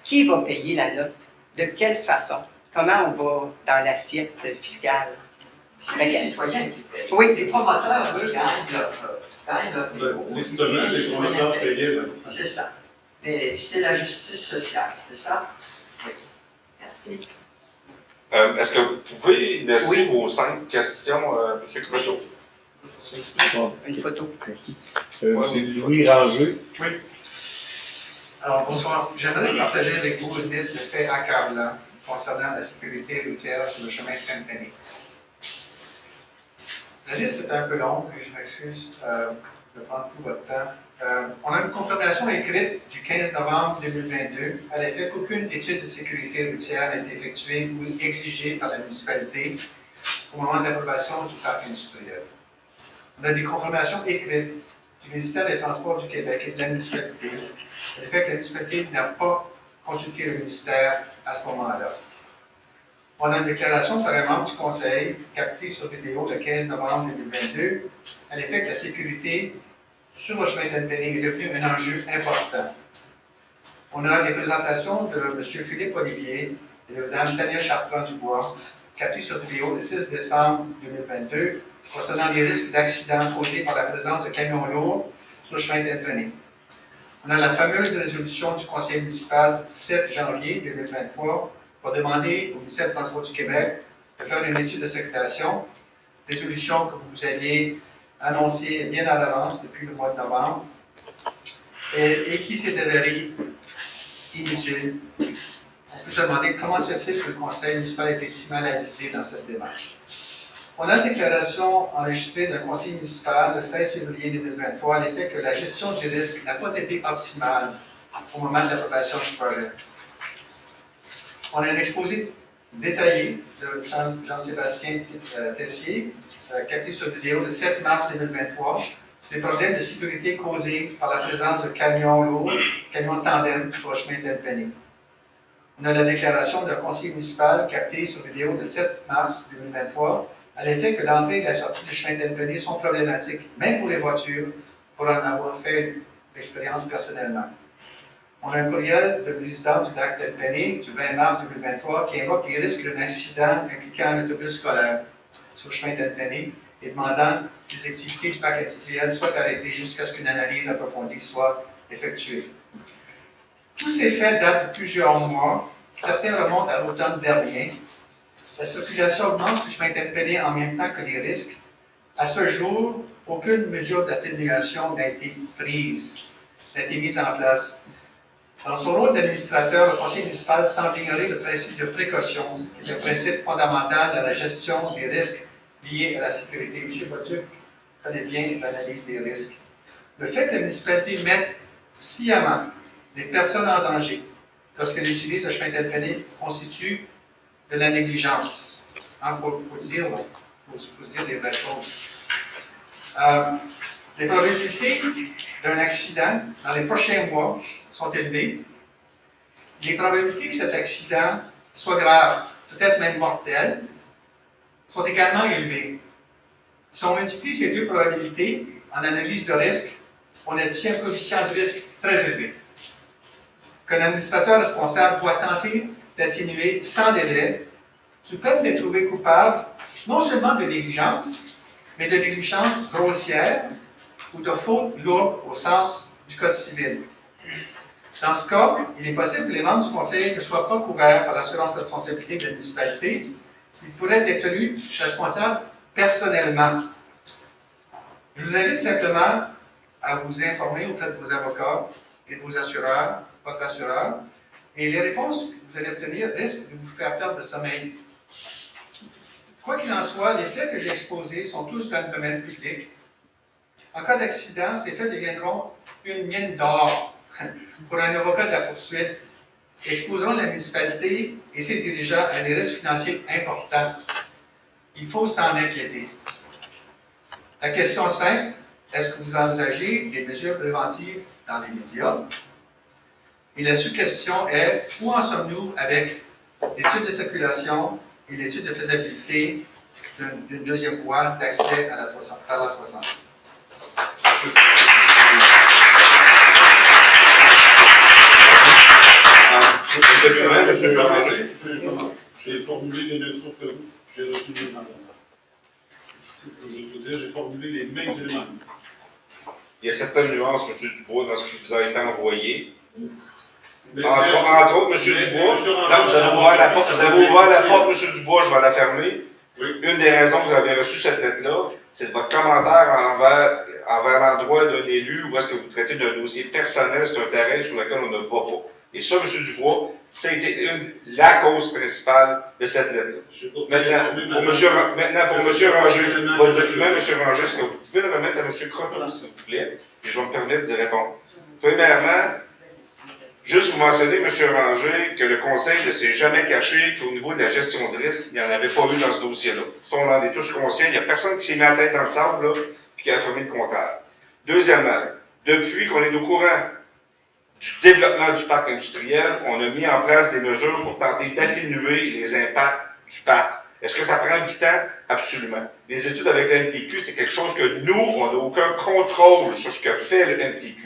qui va payer la note? De quelle façon? Comment on va dans l'assiette fiscale? Les citoyens qui payent. Oui. Les promoteurs, eux, gagnent leur Justement, les promoteurs payaient. C'est ça. Mais c'est la justice sociale, c'est ça? Oui. Merci. Est-ce que vous pouvez laisser vos 5 questions, M. Croteau? Bon, Une photo. merci. C'est Louis Ranger. Oui. Alors, bonsoir. J'aimerais partager avec vous une liste de faits accablants concernant la sécurité routière sur le chemin Sainte-Denis. La liste est un peu longue, et je m'excuse de prendre tout votre temps. On a une confirmation écrite du 15 novembre 2022 à l'effet qu'aucune étude de sécurité routière n'est effectuée ou exigée par la municipalité au moment de l'approbation du parc industriel. On a des confirmations écrites du ministère des Transports du Québec et de la municipalité, à l'effet que la municipalité n'a pas consulté le ministère à ce moment-là. On a une déclaration par un membre du Conseil, captée sur vidéo le 15 novembre 2022, à l'effet que la sécurité sur le chemin Sainte-Denis est devenue un enjeu important. On a des présentations de M. Philippe Olivier et de Mme Tania Chartrand-Dubois, captées sur vidéo le 6 décembre 2022, concernant les risques d'accidents causés par la présence de camions lourds sur le chemin Sainte-Denis. On a la fameuse résolution du Conseil municipal du 7 janvier 2023 pour demander au ministère des Transports du Québec de faire une étude de circulation, résolution que vous aviez annoncée bien à l'avance depuis le mois de novembre, et qui s'est avérée inutile. On peut se demander comment se fait-il que le Conseil municipal a été si mal avisé dans cette démarche. On a une déclaration enregistrée d'un conseil municipal le 16 février 2023 à l'effet que la gestion du risque n'a pas été optimale au moment de l'approbation du projet. On a un exposé détaillé de Jean-Sébastien Tessier, capté sur vidéo le 7 mars 2023, des problèmes de sécurité causés par la présence de camions lourds, camions tandem sur le chemin Sainte-Denis. On a la déclaration d'un conseiller municipal captée sur vidéo le 7 mars 2023, à l'effet que l'entrée et la sortie du chemin Sainte-Denis sont problématiques, même pour les voitures, pour en avoir fait l'expérience personnellement. On a un courriel de président du lac Sainte-Denis du 20 mars 2023 qui invoque les risques d'un accident impliquant un autobus scolaire sur le chemin Sainte-Denis et demandant que les activités du parc industriel soient arrêtées jusqu'à ce qu'une analyse approfondie soit effectuée. Tous ces faits datent de plusieurs mois, certains remontent à l'automne dernier. La circulation augmente sur le chemin Sainte-Denis en même temps que les risques. À ce jour, aucune mesure d'atténuation n'a été prise, n'a été mise en place. Dans son rôle d'administrateur, le conseil municipal semble ignorer le principe de précaution, qui est le principe fondamental de la gestion des risques liés à la sécurité. M. Boduc connaît bien l'analyse des risques. Le fait que la municipalité mette sciemment les personnes en danger lorsqu'elle utilise le chemin Sainte-Denis constitue de la négligence. Faut dire les vraies choses. Les probabilités d'un accident dans les prochains mois sont élevées. Les probabilités que cet accident soit grave, peut-être même mortel, sont également élevées. Si on multiplie ces deux probabilités en analyse de risque, on obtient un coefficient de risque très élevé, qu'un administrateur responsable doit tenter d'atténuer sans délai, sous peine d'être trouvé coupable non seulement de négligence, mais de négligence grossière ou de faute lourde au sens du Code civil. Dans ce cas, il est possible que les membres du Conseil ne soient pas couverts par l'assurance responsabilité de la municipalité. Ils pourraient être tenus responsables personnellement. Je vous invite simplement à vous informer auprès de vos avocats et de vos assureurs, votre assureur, et les réponses que vous allez obtenir risquent de vous faire perdre le sommeil. Quoi qu'il en soit, les faits que j'ai exposés sont tous dans le domaine public. En cas d'accident, ces faits deviendront une mine d'or pour un avocat de la poursuite et exposeront la municipalité et ses dirigeants à des risques financiers importants. Il faut s'en inquiéter. La question simple, est-ce que vous envisagez des mesures préventives dans les médias? Et la sous-question est, où en sommes-nous avec l'étude de circulation et l'étude de faisabilité d'une deuxième voie d'accès à la 306? J'ai formulé les mêmes choses que vous. J'ai reçu des amendements. Ce que je veux dire, j'ai formulé les mêmes éléments. Il y a certaines nuances, M. Dubois, dans ce qui vous a été envoyé. Mais, entre autres, M. Dubois, là, vous avez ouvert la porte, M. Dubois, je vais la fermer. Une des raisons que vous avez reçu cette lettre-là, c'est votre commentaire envers l'endroit d'un élu où est-ce que vous traitez d'un dossier personnel sur un terrain sur lequel on ne va pas. Et ça, M. Dubois, ça a été la cause principale de cette lettre-là. Maintenant, pour M. Ranger, votre document, M. Ranger, est-ce que vous pouvez le remettre à M. Croteau, s'il vous plaît, et je vais me permettre d'y répondre. Premièrement, juste vous mentionner, M. Ranger, que le Conseil ne s'est jamais caché qu'au niveau de la gestion de risque, il n'y en avait pas eu dans ce dossier-là. Ça, on en est tous conscients. Il n'y a personne qui s'est mis la tête dans le sable, là, puis qui a fermé le comptable. Deuxièmement, depuis qu'on est au courant du développement du parc industriel, on a mis en place des mesures pour tenter d'atténuer les impacts du parc. Est-ce que ça prend du temps? Absolument. Les études avec le MTQ, c'est quelque chose que nous, on n'a aucun contrôle sur ce que fait le MTQ.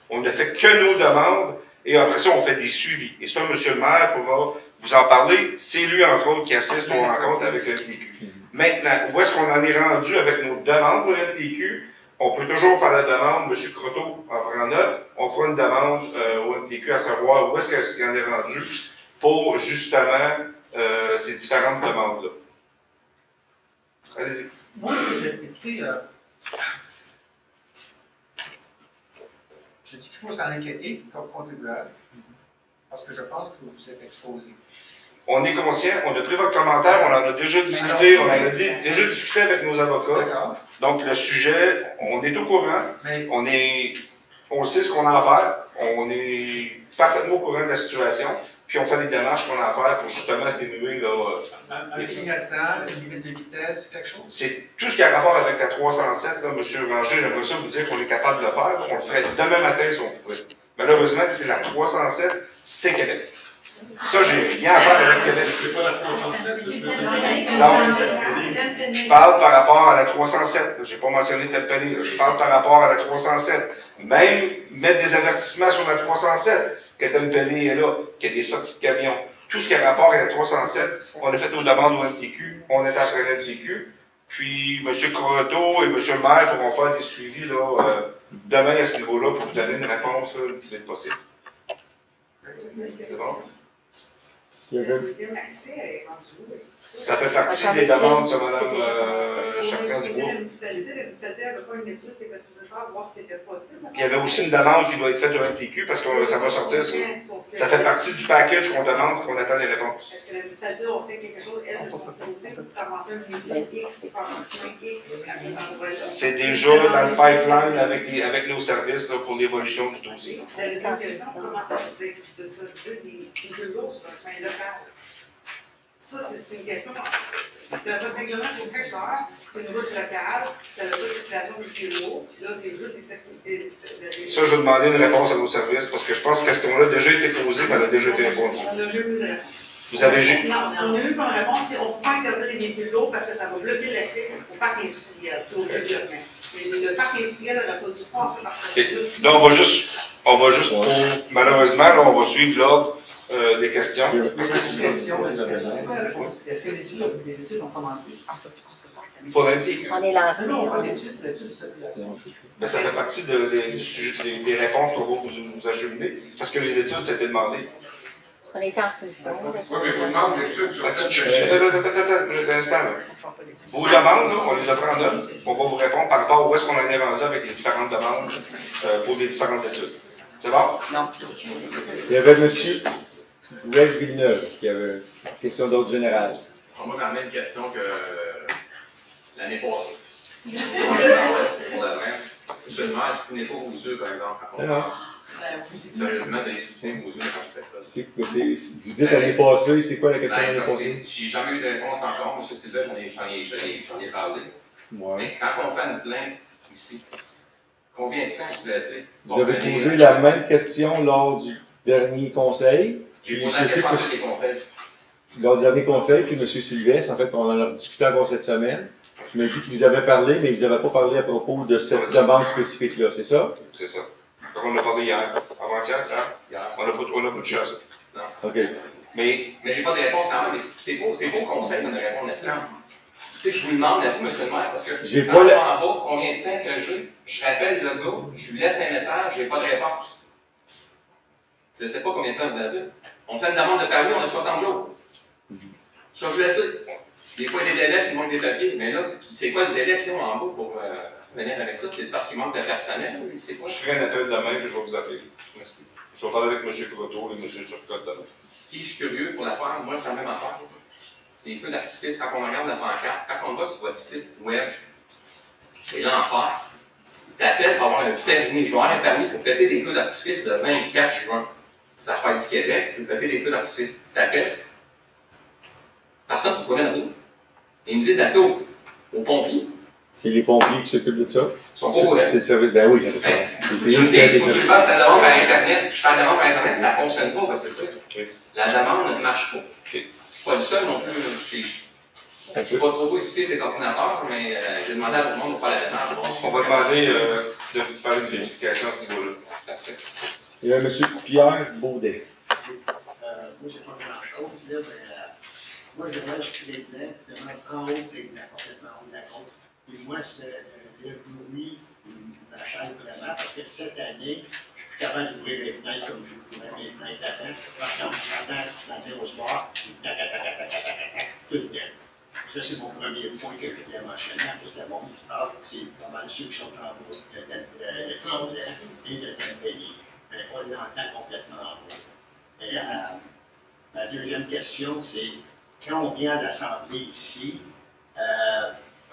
On ne fait que nos demandes, et après ça, on fait des suivis. Et ça, M. le maire pourra vous en parler. C'est lui, entre autres, qui assiste aux rencontres avec le MTQ. Maintenant, où est-ce qu'on en est rendu avec nos demandes pour le MTQ? On peut toujours faire la demande, M. Croteau en prend note, on fera une demande au MTQ à savoir où est-ce qu'il en est rendu pour, justement, ces différentes demandes-là. Allez-y. Moi, j'ai écouté, je dis qu'il faut s'en inquiéter comme contribuable, parce que je pense que vous êtes exposé. On est conscient, on a pris votre commentaire, on en a déjà discuté, on en a déjà discuté avec nos avocats. Donc, le sujet, on est au courant, on sait ce qu'on a à faire, on est parfaitement au courant de la situation, puis on fait les démarches qu'on a à faire pour justement atténuer un clignotant, une limite de vitesse, quelque chose? C'est tout ce qui a rapport avec la 307, là, M. Ranger, j'aimerais ça vous dire qu'on est capable de le faire, on le ferait demain matin si on pouvait. Malheureusement, c'est la 307, c'est Québec. Ça, j'ai rien à faire avec Québec. C'est pas la 307, Donc, je parle par rapport à la 307. Je n'ai pas mentionné Tempany. Je parle par rapport à la 307. Même mettre des avertissements sur la 307, que Tempany est là, qu'il y a des sorties de camions. Tout ce qui a rapport à la 307, on a fait nos demandes au MTQ, on est après le MTQ. Puis, M. Croteau et M. le maire pourront faire des suivis là, demain à ce niveau-là pour vous donner une réponse là, le plus vite possible. C'est bon? Ça fait partie des demandes sur Mme Chartrand-Dubois. La municipalité n'avait pas une étude qui était supposée faire, voir si c'était possible. Il y avait aussi une demande qui doit être faite au MTQ parce que ça va sortir. Ça fait partie du package qu'on demande, qu'on attend les réponses. Est-ce que la municipalité a fait quelque chose, elle, de son côté, pour commencer un meeting X, pour faire un meeting X, à cet endroit-là? C'est déjà dans le pipeline avec nos services là, pour l'évolution du dossier. J'avais une question, comment ça vous fait des bureaux sur un chemin local? Ça, c'est une question. Le règlement sur quelque part, c'est une route locale, c'est la circulation du bureau, là, c'est juste des Ça, je vais demander une réponse à nos services parce que je pense que cette question-là a déjà été posée, mais elle a déjà été répondue. On a déjà eu une réponse. Vous avez juste. Non, si on a eu comme réponse, c'est on ne peut pas interdire les véhicules lourds parce que ça va bloquer l'accès au parc industriel, au développement. Mais le parc industriel n'a pas du force parce que. Là, on va juste malheureusement, là, on va suivre l'ordre des questions. Est-ce que les études ont commencé? Pour l'MTQ. On est lancé. Non, pas d'études de circulation. Ben, ça fait partie des réponses qu'on va vous acheminer, parce que les études, ça a été demandé. On est en solution. Oui, mais vous demandez l'étude sur un instant, là. Vos demandes, là, on les a pris en note. On va vous répondre par rapport à où est-ce qu'on en est rendu avec les différentes demandes pour les différentes études. C'est bon? Non. Il y avait M. Greg Villeneuve qui avait une question d'ordre général. Moi, j'en ai une question que l'année passée. Pour la même. Monsieur le maire, est-ce que vous n'êtes pas aux yeux, par exemple, sérieusement, vous allez supprimer vos yeux quand je fais ça. Vous dites l'année passée, c'est quoi la question de l'année passée? J'ai jamais eu de réponse encore, M. Sylvain, j'en ai parlé. Ouais. Mais quand on fait une plainte ici, combien de temps vous avez? Vous avez posé la même question lors du dernier conseil. J'ai posé la question à les conseils. Lors du dernier conseil, puis M. Sylvestre, en fait, on en a discuté encore cette semaine. Il m'a dit qu'il vous avait parlé, mais il vous avait pas parlé à propos de cette demande spécifique-là, c'est ça? C'est ça. On en a parlé hier, avant-hier, hier. On n'a pas touché à ça. Non. OK. Mais j'ai pas de réponse quand même, mais c'est pas au conseil de me répondre nécessairement. Tu sais, je vous demande à vous, M. le maire, parce que quand je suis en bas, combien de temps que j'ai, je rappelle le gars, je lui laisse un message, j'ai pas de réponse. Je ne sais pas combien de temps vous avez. On fait une demande de permis, on a 60 jours. Ça, je le sais. Des fois, des délais, c'est le manque des papiers. Mais là, c'est quoi le délai qu'ils ont en bas pour venir avec ça? C'est parce qu'il manque de personnel? C'est quoi? Je ferai un appel demain, puis je vais vous appeler. Merci. Je vais parler avec M. Croteau et M. Turcotte demain. Puis, je suis curieux pour la faire. Moi, c'est la même affaire. Les feux d'artifice, quand on regarde la pancarte, quand on va sur votre site web, c'est l'enfer. Tu appelles pour avoir un permis. Je vais avoir un permis pour péter des feux d'artifice le 24 juin. Ça fait du Québec, tu veux péter des feux d'artifice. T'appelles. Personne ne peut rien dire. Ils me disent d'appeler aux pompiers. C'est les pompiers qui s'occupent de ça? Ils sont pas au C'est le service. Ben oui, Ils me disent, il faut que tu fasses la demande par Internet. Je fais la demande par Internet, ça ne fonctionne pas, votre truc. La demande ne marche pas. Pas le seul non plus. Je ne sais pas trop utiliser ces ordinateurs, mais j'ai demandé à tout le monde de faire la démarche. On va demander de faire une vérification à ce niveau-là. Parfait. Il y a M. Pierre Baudet. Moi, c'est pas grand-chose, là, mais moi, je reste sur les plaies, en haut, et complètement en haut de la côte. Et moi, c'est le bruit m'achète vraiment, parce que cette année, je suis capable d'ouvrir les fenêtres comme je ouvrais mes fenêtres avant. Par exemple, je m'attends au soir, tac, tac, tac, tac, tac, tac, tac, tout le temps. Ça, c'est mon premier point que je voulais mentionner à tout le monde qui parle. C'est pas mal ceux qui sont en route de Clondet et de Tempéry. Mais on l'entend complètement en route. Et la deuxième question, c'est quand on vient à l'Assemblée ici,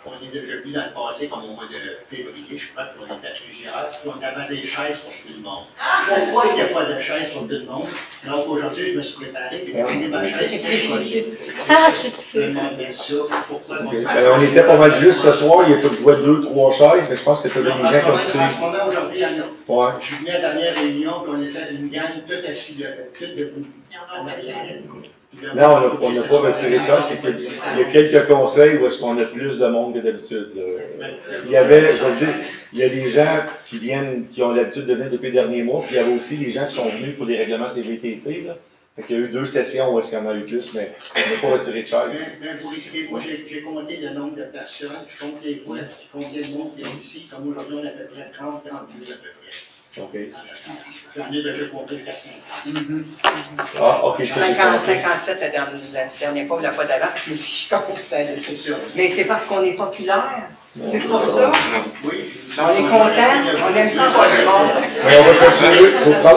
on est déjà vu dans le passé, comme au mois de février, je crois qu'on était à plusieurs, on avait des chaises pour tout le monde. Pourquoi il n'y a pas de chaises pour tout le monde? Donc aujourd'hui, je me suis préparé, et j'ai pris ma chaise pour je me demandais ça, pourquoi On était pas mal juste ce soir, il y a peut-être 2-3 chaises, mais je pense que tu as des gens qui ont En ce moment, aujourd'hui, il y en a. Ouais. Je suis venu à la dernière réunion, puis on était une gang, toute assise, toute debout. Non, on n'a pas retiré de chaises, c'est qu'il y a quelques conseils où est-ce qu'on a plus de monde que d'habitude. Il y avait, je veux dire, il y a des gens qui viennent, qui ont l'habitude de venir depuis les derniers mois, puis il y avait aussi les gens qui sont venus pour des règlements CVTP, là. Fait qu'il y a eu 2 sessions où est-ce qu'il y en a eu plus, mais on n'a pas retiré de chaises. Pour expliquer, moi j'ai compté le nombre de personnes, je compte les voix, combien de monde il y a ici, comme aujourd'hui on a à peu près 30, 32 à peu près. OK. J'en ai déjà compté jusqu'à 50. Ah, OK. 57 la dernière fois ou la fois d'avant, moi aussi je compte c'était ça. Mais c'est parce qu'on est populaire. C'est pour ça. Oui. On est content, on aime ça voir le monde. Mais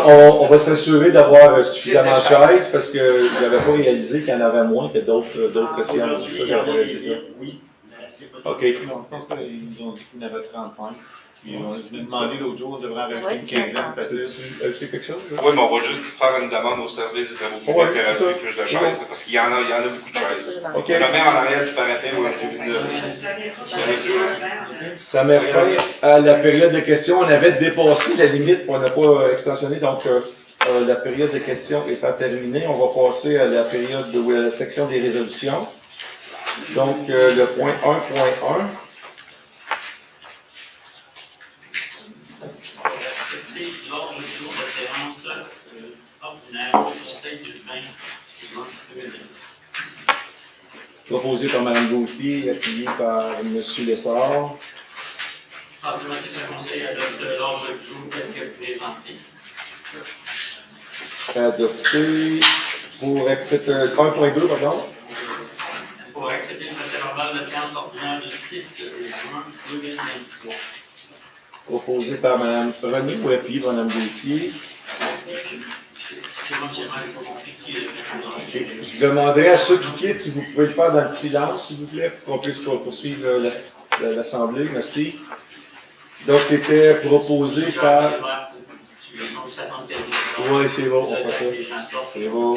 on va s'assurer d'avoir suffisamment de chaises parce que je n'avais pas réalisé qu'il y en avait moins que d'autres sessions. Ça, j'avais réalisé ça. Oui. OK. Non, je pense qu'ils nous ont dit qu'il y en avait 35. Puis je m'ai demandé l'autre jour, on devrait en rajouter une quinzaine facile. Ajouter quelque chose? Oui, mais on va juste faire une demande au service des travaux publics de rajouter plus de chaises, parce qu'il y en a beaucoup de chaises. OK. Le maire en arrière du parapet, oui, Ça met fin à la période de questions. On avait dépassé la limite, on n'a pas extensionné, donc la période de questions étant terminée, on va passer à la période de la section des résolutions. Donc, le point 1.1. Accepter l'ordre du jour de séance ordinaire du Conseil du 20 juin 2020. Proposé par Mme Gauthier et appuyé par M. Lessard. Transformatif, le Conseil adopte l'ordre du jour tel que présenté. Adopté pour accepter 1.2, pardon. Pour accepter le procès-verbal de séance ordinaire du 6 juin 2023. Proposé par Mme René ou appuyé par Mme Gauthier. Excusez-moi, j'aimerais pas compris qui est. Je demanderai à ceux qui quittent si vous pouvez le faire dans le silence, s'il vous plaît, pour qu'on puisse poursuivre l'Assemblée. Merci. Donc, c'était proposé par... Oui, c'est bon, on fait ça. C'est bon.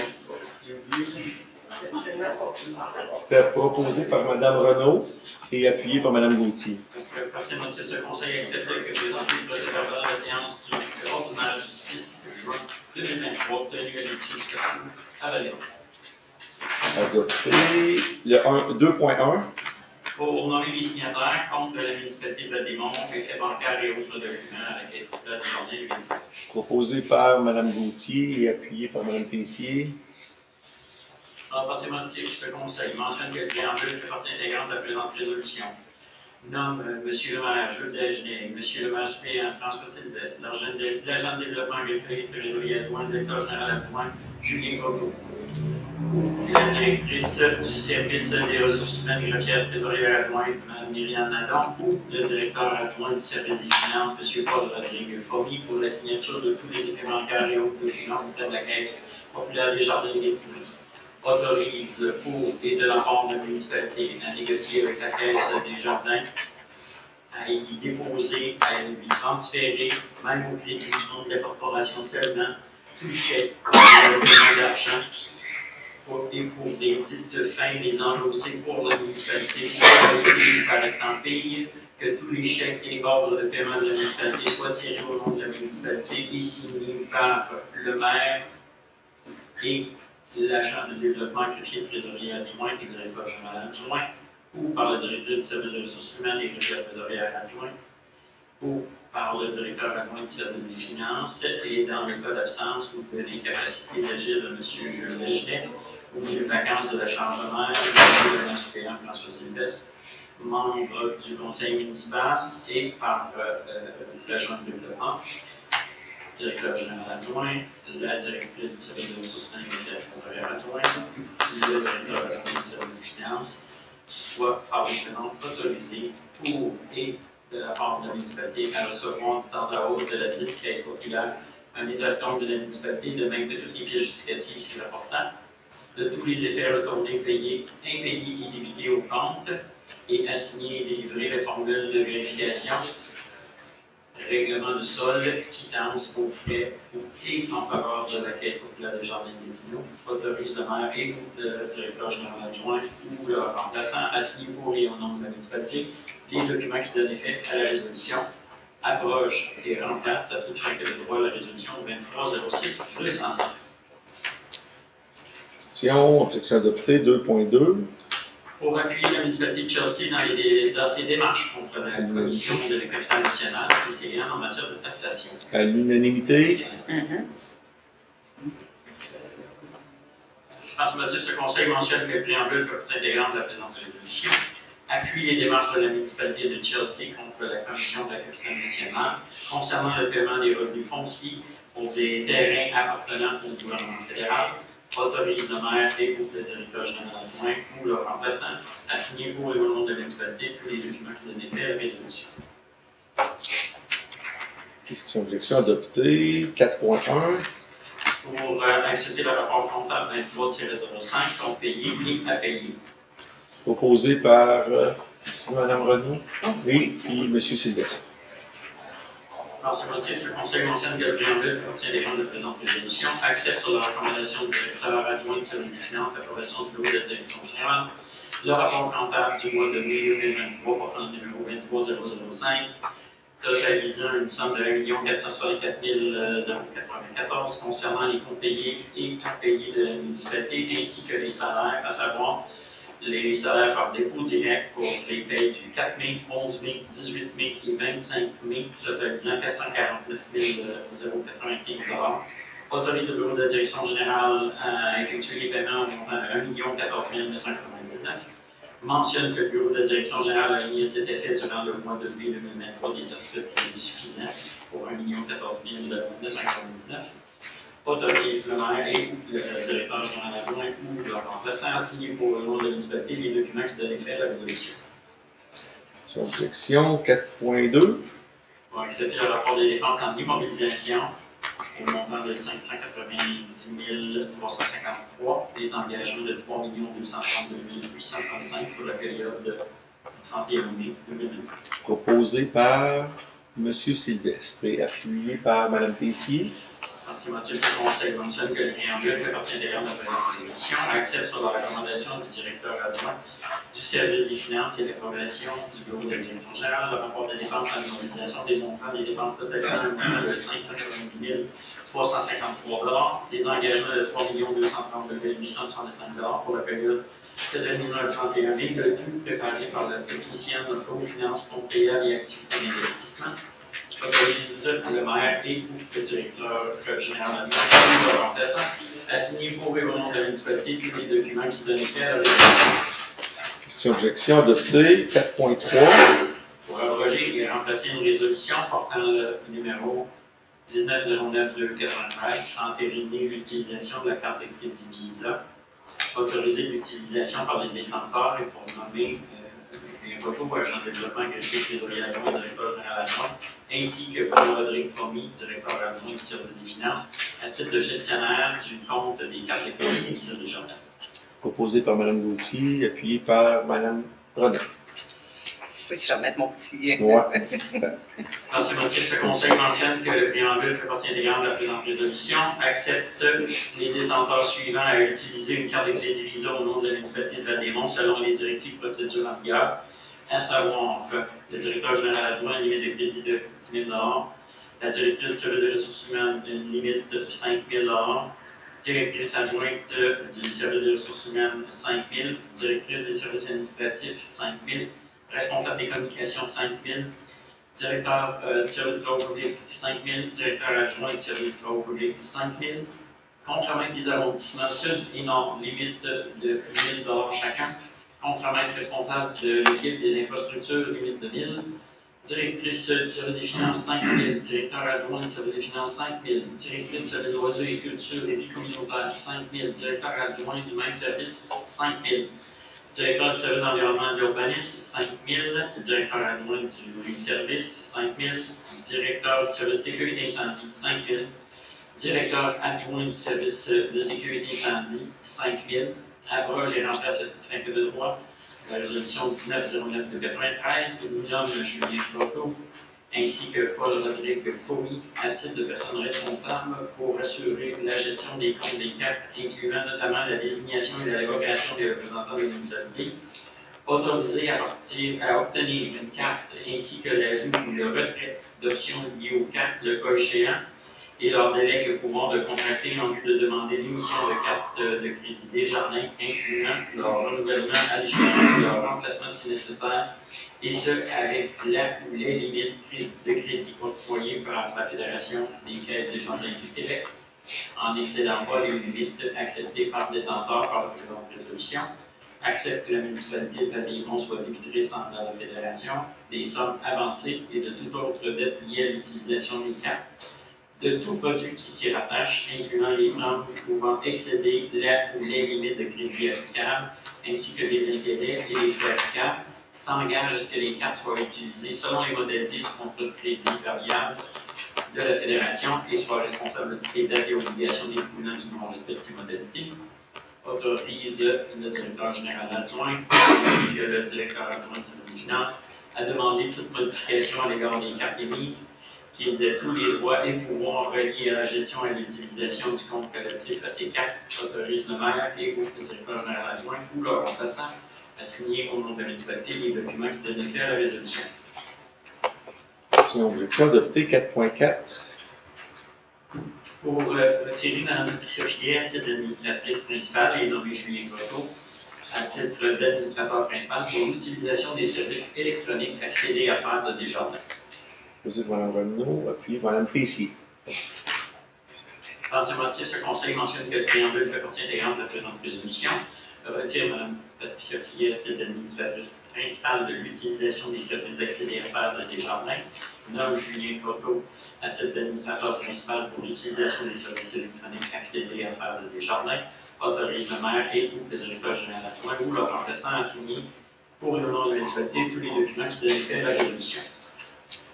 C'était proposé par Mme Renaud et appuyé par Mme Gauthier. Le procès motif, ce conseil accepte que présenté le procès-verbal de la séance du ordinaire du 6 juin 2023 tenu à l'édifice à Valéon. Adopté. Le 2.1. Pour nommer les signataires, compte de la municipalité de Valéon, effets bancaires et autres documents avec la journée du 25. Proposé par Mme Gauthier et appuyé par Mme Tessier. Dans le procès motif, ce conseil mentionne que le préambule fait partie intégrante de la présente résolution. Nomme Monsieur le maire Jules Dagenet, Monsieur le maire suppléant François Sylvestre, l'agent de développement agricole et trésorier adjoint, directeur général adjoint Julien Coteau. La directrice du service des ressources humaines et greffière trésorière adjointe, Mme Myriam Nadon, ou le directeur adjoint du service des finances, M. Paul Rodrigue Formy, pour la signature de tous les effets bancaires et autres documents auprès de la Caisse populaire des Jardins de Gatineau. Autorise pour et de la part de la municipalité à négocier avec la Caisse des Jardins, à y déposer, à lui transférer, même au crédit du nom de la corporation seulement, tout chèque de paiement d'argent et pour des petites fins, les endosser pour la municipalité, par estampille, que tous les chèques et les ordres de paiement de la municipalité soient tirés au nom de la municipalité et signés par le maire et l'agent de développement, greffier trésorier adjoint et directeur général adjoint, ou par le directeur du service des ressources humaines et greffier trésorière adjoint, ou par le directeur adjoint du service des finances, et dans le cas d'absence ou de l'incapacité d'agir de M. Jules Dagenet, ou de vacances de la charge de maire, M. le maire suppléant François Sylvestre, membre du conseil municipal, et par l'agent de développement, directeur général adjoint, la directrice du service des ressources humaines et greffier trésorière adjoint, le directeur adjoint du service des finances, soit par les tenants autorisés pour et de la part de la municipalité à recevoir de temps à autre de la dite caisse populaire un état de compte de la municipalité, de même que toutes les pièces justificatives, c'est important, de tous les effets retournés, payés, impayés et débités aux comptes, et assigner et délivrer les formules de vérification, règlement de solde, quittance pour frais et en faveur de la Caisse populaire des Jardins de Gatineau, autorise le maire et le directeur général adjoint ou le remplaçant à signer pour et au nom de la municipalité les documents qui donnent effet à la résolution, abroge et remplace à toute fin que le droit à la résolution 2306-205. Objection adoptée 2.2. Pour appuyer la municipalité de Chelsea dans ses démarches contre la Commission de la capitale nationale, CCN, en matière de taxation. À l'unanimité. En ce motif, ce conseil mentionne que le préambule fait partie intégrante de la présente résolution. Appuie les démarches de la municipalité de Chelsea contre la Commission de la capitale nationale concernant le paiement des revenus fonciers pour des terrains appartenant au gouvernement fédéral. Autorise le maire et ou le directeur général adjoint ou leur remplaçant à signer pour et au nom de la municipalité tous les documents qui donnent effet à la résolution. Question objection adoptée 4.1. Pour accepter le rapport comptable 23-05, compte payé et à payer. Proposé par Mme Renaud et puis M. Sylvestre. Dans ce motif, ce conseil mentionne que le préambule contient des de présente résolution, accepte sur la recommandation du directeur adjoint du service des finances l'approbation du bureau de la direction générale, le rapport comptable du mois de mai 2023 portant le numéro 23005, totalisant une somme de 1 464 094 concernant les comptes payés et comptes payés de la municipalité ainsi que les salaires, à savoir les salaires par dépôt direct pour les payes du 4 mai, 11 mai, 18 mai et 25 mai, totalisant 449 095 $. Autorise le bureau de la direction générale à effectuer les paiements à 1 14 999 $. Mentionne que le bureau de la direction générale a mis à cet effet durant le mois de mai 2023 des certificats de crédit suffisants pour 1 14 999 $. Autorise le maire et le directeur général adjoint ou leur remplaçant à signer pour le nom de la municipalité les documents qui donnent effet à la résolution. Sur objection 4.2. Pour accepter le rapport des dépenses en immobilisation au montant de 590 353, des engagements de 3 232 865 pour la période de 31 mai 2023. Proposé par M. Sylvestre et appuyé par Mme Tessier. Dans ces motifs, le conseil mentionne que le préambule fait partie intégrante de la présente résolution, accepte sur la recommandation du directeur adjoint du service des finances et l'approbation du bureau de la direction générale le rapport de dépenses en immobilisation des montants des dépenses totalisant un montant de 590 353 $, des engagements de 3 232 865 $ pour la période se terminant le 31 mai, le tout préparé par la technicienne de co-finance compte payable et activités d'investissement. Autorise le maire et le directeur général adjoint ou le remplaçant à signer pour et au nom de la municipalité tous les documents qui donnent effet à la résolution. Question objection adoptée 4.3. remplacé une résolution portant le numéro 1909-293, entériner l'utilisation de la carte de crédit Visa, autoriser l'utilisation par les détenteurs et pour nommer un repos pour agent de développement, agrégé, trésorier adjoint, directeur général adjoint, ainsi que Paul Rodrigue Commis, directeur adjoint du service des finances, à titre de gestionnaire du compte des cartes de crédit Visa Desjardins. Proposé par Mme Gauthier, appuyé par Mme René. Faut que je remette mon petit. Ouais. Dans ces motifs, le Conseil mentionne que le préambule fait partie intégrante de la présente résolution, accepte les détenteurs suivants à utiliser une carte de crédit Visa au nom de la municipalité de Val-des-Monts selon les directives procédures en vigueur, à savoir le directeur général adjoint, une limite de crédit de 10 000 $, la directrice du service des ressources humaines, une limite de 5 000 $, directrice adjointe du service des ressources humaines, 5 000 $, directrice des services administratifs, 5 000 $, responsable des communications, 5 000 $, directeur du service de travaux publics, 5 000 $, directeur adjoint du service de travaux publics, 5 000 $, contre-maître des arrondissements sud et nord, limite de 1 000 $ chacun, contre-maître responsable de l'équipe des infrastructures, limite de 1 000 $, directrice du service des finances, 5 000 $, directeur adjoint du service des finances, 5 000 $, directrice du service d'oiseaux et culture et vie communautaire, 5 000 $, directeur adjoint du même service, 5 000 $, directeur du service d'environnement et de l'urbanisme, 5 000 $, directeur adjoint du service, 5 000 $, directeur du service sécurité incendie, 5 000 $, directeur adjoint du service de sécurité incendie, 5 000 $, abroge et remplace à toute fin que de droit la résolution 1909 de 93, nomme Julien Floto, ainsi que Paul Rodrigue Commis à titre de personne responsable pour assurer la gestion des comptes des cartes, incluant notamment la désignation et l'évocation des représentants des municipalités, autorisé à obtenir une carte ainsi que l'ajout ou le retrait d'options liées aux cartes, le cas échéant, et leur délai le pouvoir de contracter en vue de demander l'émission de cartes de crédit Desjardins, incluant leur renouvellement à l'échéance de leur remplacement si nécessaire, et ce, avec la ou les limites de crédit octroyées par la Fédération des Caisses Desjardins du Québec, en n'excédant pas les limites acceptées par le détenteur par la présente résolution. Accepte que la municipalité de Val-des-Monts soit débitrice envers la Fédération des sommes avancées et de toute autre dette liée à l'utilisation des cartes, de tout produit qui s'y rattache, incluant les sommes pouvant excéder la ou les limites de crédit applicables, ainsi que les intérêts et les frais applicables, s'engage à ce que les cartes soient utilisées selon les modalités du contrat de crédit variable de la Fédération et soit responsable des dates et obligations découlant du non-respect de ces modalités. Autorise le directeur général adjoint ainsi que le directeur adjoint du service des finances à demander toute modification à l'égard des cartes émises qui aient tous les droits et pouvoirs reliés à la gestion et à l'utilisation du compte relatif à ces cartes. Autorise le maire et ou le directeur général adjoint ou leur remplaçant à signer au nom de la municipalité les documents qui donnent effet à la résolution. C'est une objection adoptée 4.4. Pour retirer Mme Patricia Fillet à titre d'administratrice principale et nommer Julien Croteau à titre d'administrateur principal pour l'utilisation des services électroniques accédés à faire de Desjardins. Proposé par Mme Renaud, appuyé par Mme Tessier. Dans ce motif, ce conseil mentionne que le préambule fait partie intégrante de la présente résolution. Retire Mme Patricia Fillet à titre d'administratrice principale de l'utilisation des services d'accéder à faire de Desjardins. Nomme Julien Croteau à titre d'administrateur principal pour l'utilisation des services électroniques accédés à faire de Desjardins. Autorise le maire et ou le directeur général adjoint ou leur remplaçant à signer pour le nom de la municipalité tous les documents qui donnent effet à la résolution.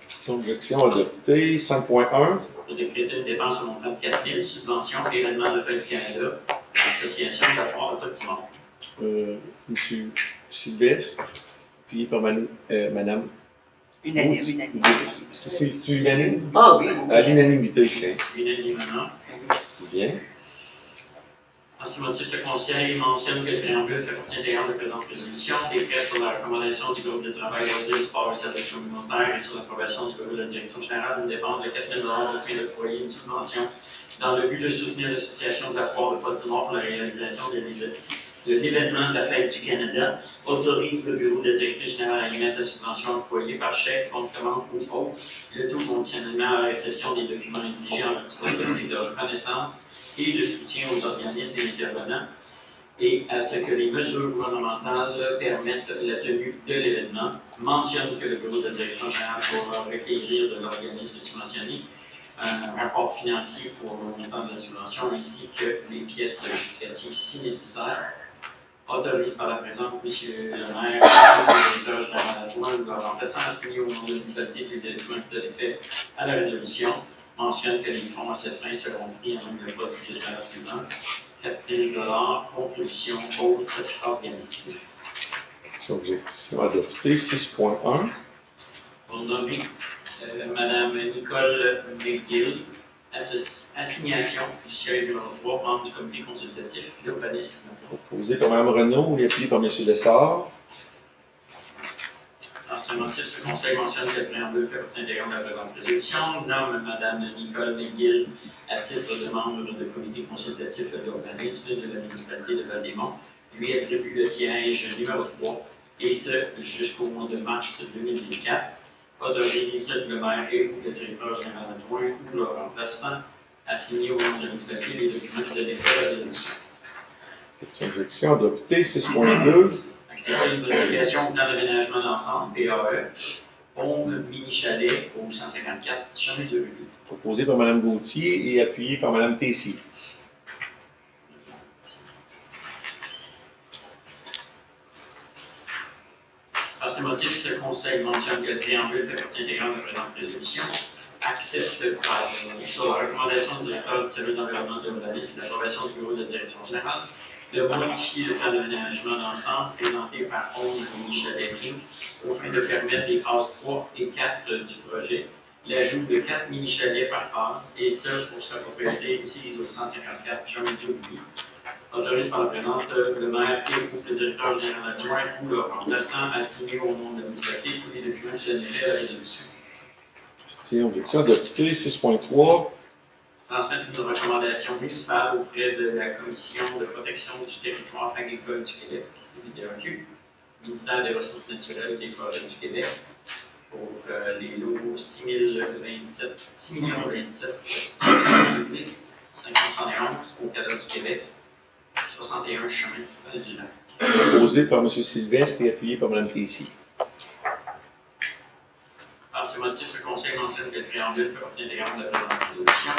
Question d'objection adoptée 5.1. Pour décréter une dépense au montant de 4 000, subvention, événement de fête du Canada, association de la foire de Petit-Mont. M. Sylvestre, appuyé par Mme. Unanime. C'est unanime? Ah oui. À l'unanimité, tiens. Unanimement. C'est bien. En ce motif, ce conseil mentionne que le préambule fait partie intégrante de la présente résolution, décrète sur la recommandation du groupe de travail loisirs, sport et services communautaires et sur l'approbation du bureau de la direction générale une dépense de 4 000 $ afin d'octroyer une subvention dans le but de soutenir l'association de la foire de Baltimore pour la réalisation de l'événement de la fête du Canada, autorise le bureau de la directrice générale à émettre la subvention octroyée par chèque, compte commande ou autre, le tout conditionnellement à la réception des documents exigés en vertu de la politique de reconnaissance et de soutien aux organismes intervenants, et à ce que les mesures gouvernementales permettent la tenue de l'événement, mentionne que le bureau de la direction générale pourra requérir de l'organisme subventionné un rapport financier pour le montant de la subvention ainsi que les pièces justificatives si nécessaire. Autorise par la présente M. le maire, le directeur général adjoint ou leur remplaçant à signer au nom de la municipalité du document qui donne effet à la résolution. Mentionne que les fonds à cette fin seront pris en même le code budgétaire suivant. 4 000 $, contribution autres organismes. Question objection adoptée. 6.1. Pour nommer Mme Nicole McGill, assignation du siège numéro 3, membre du comité consultatif d'urbanisme. Proposé par Mme Renaud et appuyé par M. Lessard. Dans ce motif, ce conseil mentionne que le préambule fait partie intégrante de la présente résolution, nomme Mme Nicole McGill à titre de membre du comité consultatif de l'urbanisme de la municipalité de Val-des-Monts, lui attribue le siège numéro 3, et ce jusqu'au mois de mars 2024. Autorise le maire et le directeur général adjoint ou leur remplaçant à signer au nom de la municipalité les documents de l'effet de la résolution. Question objection adoptée. 6.2. Accepter une modification au plan d'aménagement d'ensemble, PAE, Pont Mini-Chalet au 154, chemin de rue. Proposé par Mme Gauthier et appuyé par Mme Tessier. Par ces motifs, ce conseil mentionne que le préambule fait partie intégrante de la présente résolution, accepte sur la recommandation du directeur du service d'environnement de l'urbanisme et l'approbation du bureau de la direction générale, de modifier le plan d'aménagement d'ensemble présenté par Pont Mini-Chalet au fin de permettre les phases 3 et 4 du projet, l'ajout de 4 mini-chalets par phase, et ce pour sa propriété utilise au 154 chemin de Joubli. Autorise par la présente le maire et le directeur général adjoint ou leur remplaçant à signer au nom de la municipalité tous les documents qui donnent effet à la résolution. Question objection adoptée. 6.3. Transmettre une recommandation municipale auprès de la Commission de protection du territoire agricole du Québec, CDRQ, ministère des Ressources naturelles et des Forêts du Québec, pour les lots 6 027 570 571 au Canada du Québec, 61 chemin du Lac. Proposé par M. Sylvestre et appuyé par Mme Tessier. Par ce motif, ce conseil mentionne que le préambule fait partie intégrante de la présente résolution.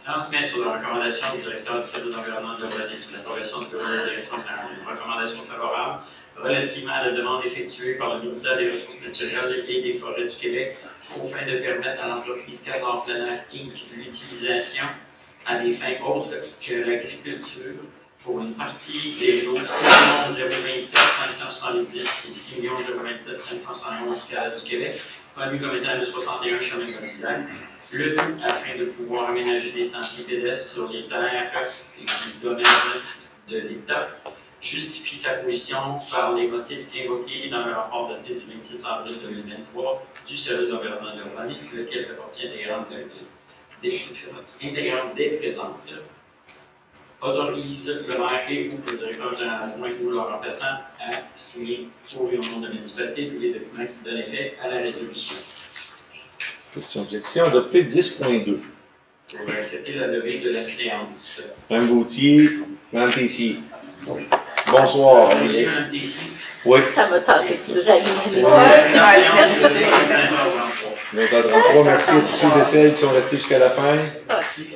Transmet sur la recommandation du directeur du service d'environnement de l'urbanisme et l'approbation du bureau de la direction générale une recommandation favorable relativement à la demande effectuée par le ministère des Ressources naturelles et des Forêts du Québec au fin de permettre à l'entreprise Casar Plein Air Inc. l'utilisation à des fins autres que l'agriculture pour une partie des lots 6 027 570 et 6 027 571 du Canada du Québec, connu comme étant le 61 chemin de Lac. Le tout afin de pouvoir aménager des sentiers pédestres sur les terres du domaine de l'État, justifie sa position par les motifs invoqués dans le rapport daté du 26 avril 2023 du service d'environnement de l'urbanisme, lequel fait partie intégrante des présentes. Autorise le maire et ou le directeur général adjoint ou leur remplaçant à signer pour et au nom de la municipalité tous les documents qui donnent effet à la résolution. Question objection adoptée. 10.2. Pour accepter la levée de la séance. Mme Gauthier, Mme Tessier. Bonsoir. Monsieur, Mme Tessier. Oui. Ça m'a tenté de rallumer. Merci à tous ceux et celles qui sont restés jusqu'à la fin. Ah, merci.